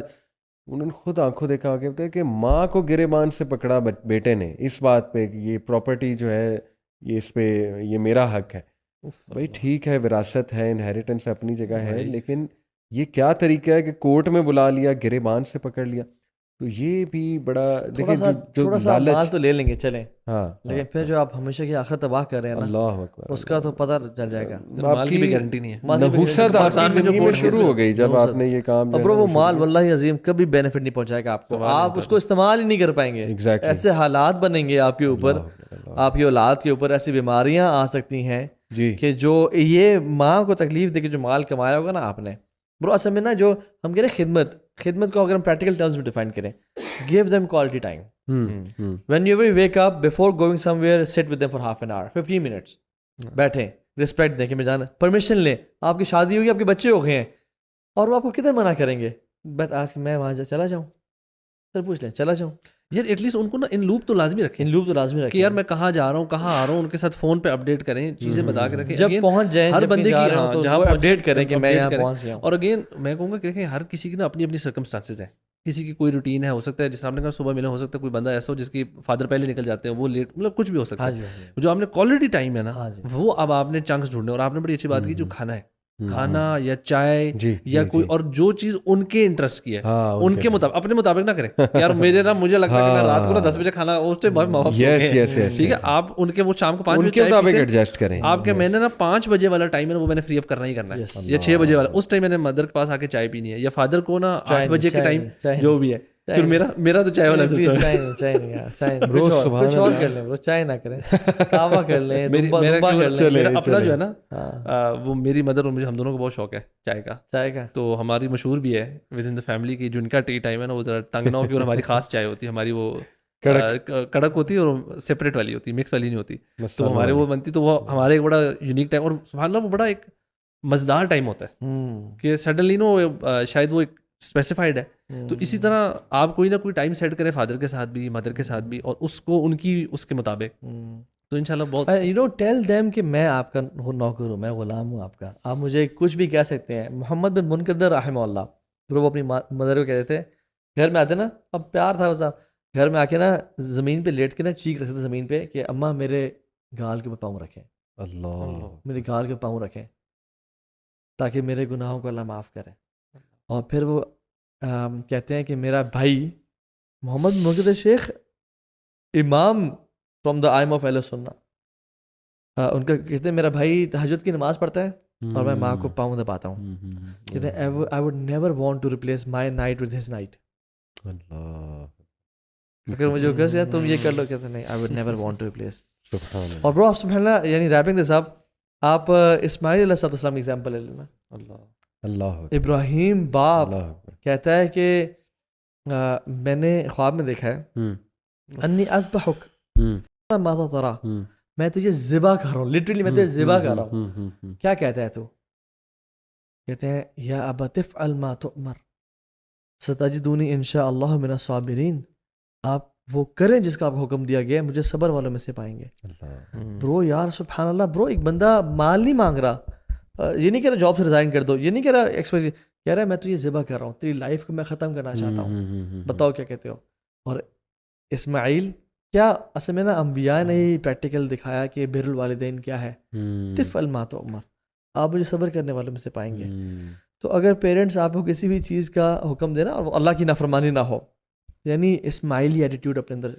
انہوں نے خود آنکھوں دیکھا کہتے ہیں کہ ماں کو گریبان سے پکڑا بیٹے نے اس بات پہ کہ یہ پراپرٹی جو ہے یہ اس پہ یہ میرا حق ہے. بھائی ٹھیک ہے, وراثت ہے, انہیریٹنس اپنی جگہ ہے, لیکن یہ کیا طریقہ ہے کہ کورٹ میں بلا لیا, گریبان سے پکڑ لیا. تو یہ بھی بڑا دیکھیں تھوڑا سا مال تو لے لیں گے چلیں, ہاں, لیکن پھر جو آپ ہمیشہ کی آخرت تباہ کر رہے ہیں نا, اللہ اکبر, اس کا تو پتہ چل جائے گا. مال کی بھی گارنٹی نہیں ہے, نحوست آپ کی زندگی میں شروع ہو گئی جب آپ نے یہ کام. اب وہ مال واللہ عظیم کبھی بینیفٹ نہیں پہنچائے گا آپ کو, آپ اس کو استعمال ہی نہیں کر پائیں گے. ایسے حالات بنیں گے آپ کے اوپر, آپ کی اولاد کے اوپر ایسی بیماریاں آ سکتی ہیں کہ جو یہ ماں کو تکلیف دے کے جو مال کمایا ہوگا نا آپ نے. برو اصل میں نا جو ہم کہہ رہے ہیں خدمت کو اگر ہم پریکٹیکل ٹرمز میں ڈیفائن کریں, give them quality time. When you wake up before going some where, sit with them for half an hour, 15 minutes بیٹھیں, رسپیکٹ دیں کہ میں جانا, پرمیشن لیں, آپ کی شادی ہوگی, آپ کے بچے ہو گئے ہیں, اور وہ آپ کو کدھر منع کریں گے, بٹ آج میں وہاں چلا جاؤں, سر پوچھ لیں چلا جاؤں یار ایٹ لیسٹ ان کو نا ان لوپ تو لازمی رکھیں, ان لوپ تو لازمی کہ رکھیں یار میں کہاں جا رہا ہوں, کہاں آ رہا ہوں, ان کے ساتھ فون پہ اپڈیٹ کریں, چیزیں بتا کے رکھیں. جب پہنچ جائیں, ہر جب بندے جا کی رہے ہوں تو جہاں وہ اپڈیٹ کریں کہ میں یہاں پہنچ گیا ہوں. اور اگین میں کہوں گا کہ ہر کسی کی نا اپنی اپنی سرکمسٹانسز ہیں, کسی کی کوئی روٹین ہے, ہو سکتا ہے جس آپ نے کہا صبح ملے, ہو سکتا ہے کوئی بندہ ایسا ہو جس کی فادر پہلے نکل جاتے ہیں, وہ لیٹ, مطلب کچھ بھی ہو سکتا ہے. جو آپ نے کوالٹی ٹائم ہے نا, وہ اب آپ نے چنکس ڈھونڈنے. اور آپ نے بڑی اچھی بات کی, جو کھانا ہے, کھانا یا چائے یا کوئی اور جو چیز ان کے انٹرسٹ کی ہے, ان کے مطابق, اپنے مطابق نہ کریں. یار مجھے لگتا ہے کہ میں رات کو نا 10 بجے کھانا, اس سے بہت ماں باپ سو گئے, ٹھیک ہے, آپ ان کے وہ شام کو 5 بجے ایڈجسٹ کریں. آپ کے میں نے نا 5 بجے والا ٹائم ہے نا, وہ میں نے فری اپ کرنا ہی کرنا ہے, یا 6 بجے والا, اس ٹائم میں نے مدر کے پاس آ کے چائے پینی ہے, یا فادر کو نا 8 بجے کے ٹائم جو بھی ہے. پھر میرا تو چائے والا کچھ اور کر لیں, چائے نہ کریں, کعوہ کر لیں, اپنا جو ہے نا, وہ میری مدر اور مجھے ہم دونوں کو بہت شوق ہے چائے کا, تو ہماری مشہور بھی ہے ود ان دا فیملی کی, جو ان کا ٹی ٹائم ہے نا وہ ذرا تنگ نہ ہو, اور ہماری خاص چائے ہوتی ہے ہماری, وہ کڑک ہوتی ہے اور سپریٹ والی ہوتی ہے, مکس والی نہیں ہوتی, تو ہمارے وہ بنتی, تو وہ ہمارے ایک بڑا یونیک ٹائم, اور سبحان اللہ وہ بڑا ایک مزدار ٹائم ہوتا ہے کہ سڈنلی نو شاید وہ ایک اسپیسیفائڈ ہے. تو اسی طرح آپ کوئی نہ کوئی ٹائم سیٹ کریں فادر کے ساتھ بھی, مدر کے ساتھ بھی, اور اس کو ان کی اس کے مطابق, تو انشاءاللہ بہت ٹیل دیم کہ میں آپ کا نوکر ہوں, میں غلام ہوں آپ کا, آپ مجھے کچھ بھی کہہ سکتے ہیں. محمد بن منقدر رحمہ اللہ, وہ اپنی مدر کو کہتے تھے, گھر میں آتے نا, اب پیار تھا صاحب, گھر میں آ کے نا زمین پہ لیٹ کے نا چیخ رکھتے تھے زمین پہ کہ اماں میرے گال کے اوپر پاؤں رکھیں, اللہ میرے گال کے پاؤں رکھیں تاکہ میرے گناہوں کو اللہ معاف کرے. اور پھر وہ کہتے ہیں کہ میرا بھائی محمد منقدر شیخ امام فرام دا آئم آف اہل سنہ, ان کا کہتے ہیں میرا بھائی تہجد کی نماز پڑھتا ہے اور میں ماں کو پاؤں دباتا ہوں. کہتے ہیں I would never want to replace my night with his night. اگر مجھے کہا جائے تم یہ کر لو, کہتے ہیں نہیں, I would never want to replace. اور برو آپ سبحان اللہ, یعنی ریپنگ دس اپ, آپ اسماعیل علیہ السلام کی ایگزامپل لے لینا. اللہ ابراہیم باپ کہتا ہے کہ میں نے خواب میں دیکھا ہے انی اذبحک ماذا ترى, میں تجھے ذبح کر رہا ہوں, لٹرلی میں تجھے ذبح کر رہا ہوں, کیا کہتا ہے تو؟ کہتے ہیں یا ابت افعل ما تؤمر ستجدونی ان شاء اللہ من الصابرین, آپ وہ کریں جس کا آپ کو حکم دیا گیا, مجھے صبر والوں میں سے پائیں گے. برو یار سبحان اللہ, برو ایک بندہ مال نہیں مانگ رہا, یہ نہیں کہہ رہا جاب سے ریزائن کر دو, یہ نہیں کہہ رہا ایکسپائز, کہہ رہا ہے میں تو یہ ذبح کر رہا ہوں, تیری لائف کو میں ختم کرنا چاہتا ہوں, بتاؤ کیا کہتے ہو. اور اسماعیل کیا اصل میں نا انبیاء نے ہی پریکٹیکل دکھایا کہ بر الوالدین کیا ہے, تفعل ما تؤمر, آپ مجھے صبر کرنے والوں میں سے پائیں گے. تو اگر پیرنٹس آپ کو کسی بھی چیز کا حکم دینا اور وہ اللہ کی نافرمانی نہ ہو, یعنی اسماعیلی ایٹیٹیوڈ اپنے اندر,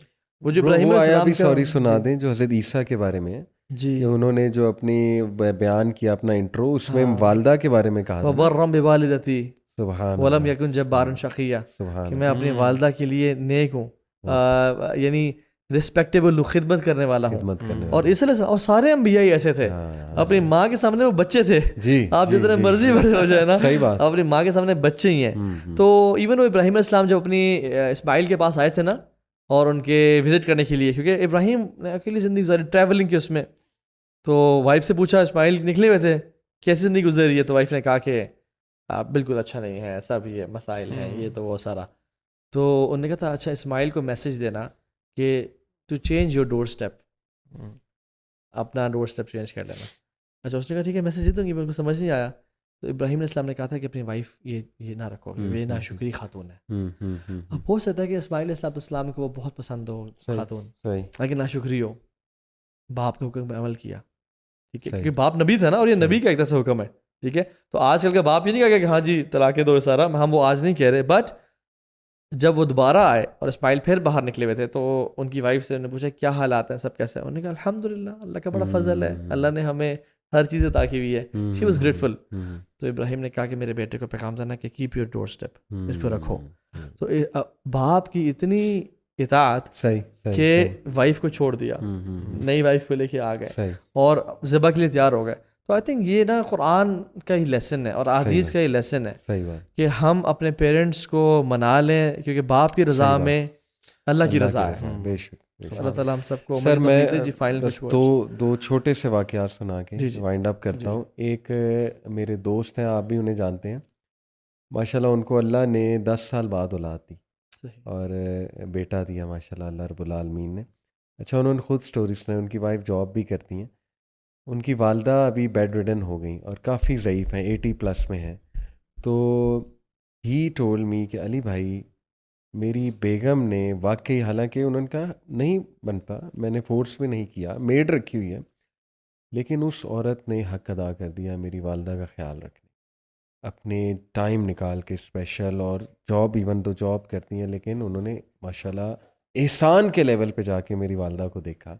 وہ جو ابراہیم علیہ السلام کا سوری سنا دیں جو حضرت عیسیٰ کے بارے میں جی, کہ انہوں نے جو اپنی بیان کیا اپنا انٹرو, اس میں والدہ کے بارے میں کہا وبرم بوالدتی سبحان ولم یکن جبارا شقیا, کہ میں اپنی والدہ کے لیے نیک ہوں, یعنی رسپیکٹیبل ہوں, خدمت کرنے والا ہوں. اور اس لیے اور سارے انبیاء ہی ایسے تھے, اپنی ماں کے سامنے وہ بچے تھے, آپ جتنے مرضی بڑے ہو جائے نا, اپنی ماں کے سامنے بچے ہی ہیں. تو ایون وہ ابراہیم علیہ السلام جب اپنی اسماعیل کے پاس آئے تھے نا, اور ان کے وزٹ کرنے کے لیے, کیونکہ ابراہیم نے اکیلی زندگی گزاری ٹریولنگ کی اس میں, تو وائف سے پوچھا, اسماعیل نکلے ہوئے تھے, کیسی زندگی گزری ہے؟ تو وائف نے کہا کہ بالکل اچھا نہیں ہے, ایسا بھی ہے, مسائل ہیں, یہ تو وہ سارا. تو انہوں نے کہا تھا اچھا اسماعیل کو میسیج دینا کہ to change your doorstep, اپنا ڈور اسٹیپ چینج کر لینا. اچھا اس نے کہا ٹھیک ہے میسیج دے دوں گی, میرے کو سمجھ نہیں آیا. تو ابراہیم علیہ السلام نے کہا تھا کہ اپنی وائف یہ نہ رکھو, یہ ناشکری خاتون ہے. اب ہو سکتا ہے کہ اسماعیل علیہ السلام کو وہ بہت پسند ہو خاتون, لیکن ناشکری ہو, باپ کے حکم پہ عمل کیا, ٹھیک ہے, کیونکہ باپ نبی تھا نا, اور یہ نبی کا ایک طرح سے حکم ہے, ٹھیک ہے. تو آج کل کا باپ یہ نہیں کہا کہ ہاں جی طلاق دو سارا, ہم وہ آج نہیں کہہ رہے. بٹ جب وہ دوبارہ آئے اور اسماعیل پھر باہر نکلے ہوئے تھے, تو ان کی وائف سے انہوں نے پوچھا کیا حالات ہیں, سب کیسے ہیں؟ انہوں نے کہا الحمدللہ, اللہ کا بڑا فضل ہے, اللہ نے ہمیں ہر چیز عطا کی ہوئی ہے. She was grateful. تو ابراہیم نے کہا کہ میرے بیٹے کو پیغام دینا کہ کیپ یور ڈور اسٹیپ, اس کو رکھو. تو باپ کی اتنی اطاعت کہ وائف کو چھوڑ دیا, نئی وائف کو لے کے آ گئے اور ذبح کے لیے تیار ہو گئے. تو آئی تھنک یہ نا قرآن کا ہی لیسن ہے اور احادیث کا ہی لیسن ہے کہ ہم اپنے پیرنٹس کو منا لیں, کیونکہ باپ کی رضا میں اللہ کی رضا ہے. بے شک اللہ تعالیٰ ہم سب کو سر میں جی فائنل بس دو چھوٹے سے واقعات سنا کے وائنڈ اپ کرتا ہوں. ایک میرے دوست ہیں, آپ بھی انہیں جانتے ہیں, ماشاء اللہ ان کو اللہ نے 10 سال بعد اولاد دی اور بیٹا دیا ماشاء اللہ اللہ رب العالمین نے. اچھا انہوں نے خود سٹوری سنائی. ان کی وائف جاب بھی کرتی ہیں. ان کی والدہ ابھی بیڈ ریڈن ہو گئیں اور کافی ضعیف ہیں, 80+ میں ہیں. تو ہی ٹول می کہ علی بھائی میری بیگم نے واقعی, حالانکہ انہوں نے کہا نہیں بنتا, میں نے فورس بھی نہیں کیا, میڈ رکھی ہوئی ہے, لیکن اس عورت نے حق ادا کر دیا میری والدہ کا خیال رکھنے, اپنے ٹائم نکال کے اسپیشل. اور جاب ایون تو جاب کرتی ہیں لیکن انہوں نے ماشاءاللہ احسان کے لیول پہ جا کے میری والدہ کو دیکھا,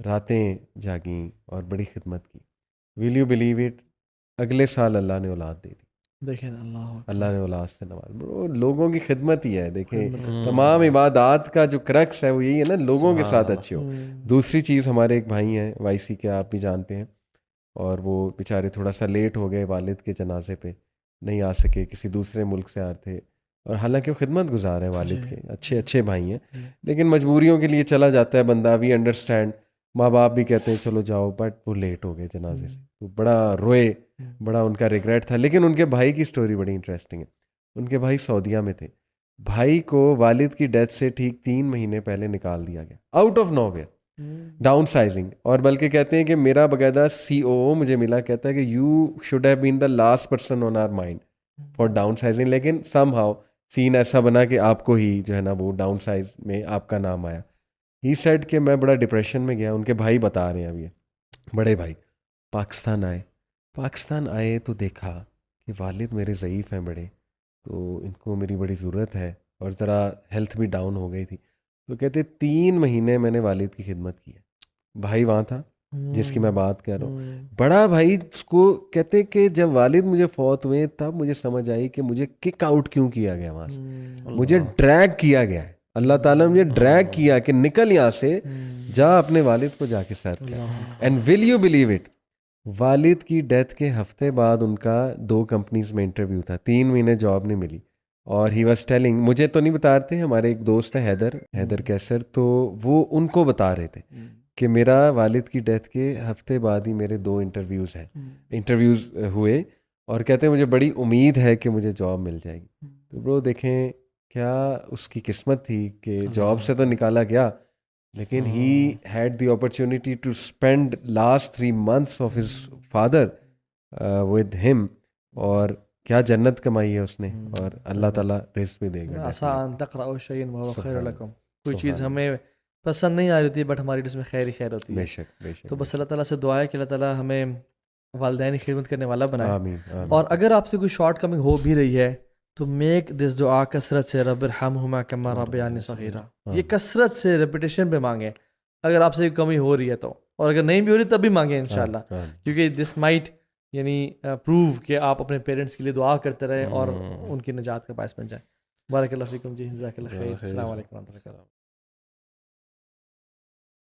راتیں جاگیں اور بڑی خدمت کی. ول یو بلیو اٹ, اگلے سال اللہ نے اولاد دے دی. دیکھیں اللہ نے اولاد سے نواز. لوگوں کی خدمت ہی ہے. دیکھیں تمام عبادات کا جو کرکس ہے وہ یہی ہے نا, لوگوں کے ساتھ اچھے ہو. دوسری چیز, ہمارے ایک بھائی ہیں وائی سی کے, آپ بھی جانتے ہیں, اور وہ بیچارے تھوڑا سا لیٹ ہو گئے والد کے جنازے پہ, نہیں آ سکے, کسی دوسرے ملک سے آ تھے, اور حالانکہ وہ خدمت گزار ہیں والد کے, اچھے بھائی ہیں, لیکن مجبوریوں کے لیے چلا جاتا ہے بندہ. وی انڈرسٹینڈ, ماں باپ بھی کہتے ہیں چلو جاؤ, بٹ وہ لیٹ ہو گئے جنازے سے, تو بڑا روئے, بڑا ان کا ریگریٹ تھا. لیکن ان کے بھائی کی سٹوری بڑی انٹرسٹنگ ہے. ان کے بھائی سعودیہ میں تھے, بھائی کو والد کی ڈیتھ سے ٹھیک 3 مہینے پہلے نکال دیا گیا, out of nowhere, downsizing. اور بلکہ کہتے ہیں کہ میرا باقاعدہ COO مجھے ملا, کہتا ہے کہ you should have been the last person on our mind for down sizing, لیکن سم ہاؤ سین ایسا بنا کہ آپ کو ہی جو ہے نا وہ ڈاؤن سائز میں آپ کا نام آیا. ہی سیڈ کہ میں بڑا ڈپریشن میں گیا. ان کے بھائی بتا رہے ہیں ابھی, بڑے بھائی پاکستان آئے تو دیکھا کہ والد میرے ضعیف ہیں بڑے, تو ان کو میری بڑی ضرورت ہے, اور ذرا ہیلتھ بھی ڈاؤن ہو گئی تھی. تو کہتے 3 مہینے میں نے والد کی خدمت کی ہے. بھائی وہاں تھا جس کی میں بات کر رہا ہوں, بڑا بھائی, اس کو کہتے کہ جب والد مجھے فوت ہوئے تب مجھے سمجھ آئی کہ مجھے کک آؤٹ کیوں کیا گیا وہاں سے, مجھے ڈریگ کیا گیا ہے. اللہ تعالیٰ نے مجھے ڈریگ کیا کہ نکل یہاں سے, جا اپنے والد کو جا کے ساتھ کیا. And will you believe it, والد کی ڈیتھ کے ہفتے بعد ان کا 2 کمپنیز میں انٹرویو تھا, 3 مہینے جاب نہیں ملی. اور ہی واز ٹیلنگ, مجھے تو نہیں بتا رہے تھے, ہمارے ایک دوست ہیں حیدر کیسر, تو وہ ان کو بتا رہے تھے کہ میرا والد کی ڈیتھ کے ہفتے بعد ہی میرے 2 انٹرویوز ہوئے, اور کہتے ہیں مجھے بڑی امید ہے کہ مجھے جاب مل جائے گی. تو برو دیکھیں کیا اس کی قسمت تھی کہ جاب سے تو نکالا گیا, لیکن he had the opportunity to spend last 3 months of his father with him, اور کیا جنت کمائی ہے اس نے, اور اللہ تعالیٰ رزق بھی دے گا. آسان تقرأوا شیئا وهو خیر لکم, کوئی چیز ہمیں پسند نہیں آ رہی تھی بٹ ہماری اس میں خیر ہی خیر ہوتی ہے. بے شک تو بس اللہ تعالیٰ سے دعا ہے کہ اللہ تعالیٰ ہمیں والدین کی خدمت کرنے والا بنائے. آمین. اور اگر آپ سے کوئی شارٹ کمنگ ہو بھی رہی ہے تو میک دس دعا کثرت سے, رب ارحمہما کما ربیانی صغیرا, یہ کثرت سے ریپیٹیشن پہ مانگیں اگر آپ سے کوئی کمی ہو رہی ہے تو, اور اگر نہیں بھی ہو رہی تب بھی مانگیں انشاءاللہ, کیونکہ دس مائٹ یعنی پروو کہ آپ اپنے پیرنٹس کے لیے دعا کرتے رہے اور ان کی نجات کا باعث بن جائے. بارک اللہ فیکم جی, جزاک اللہ خیر. السلام علیکم.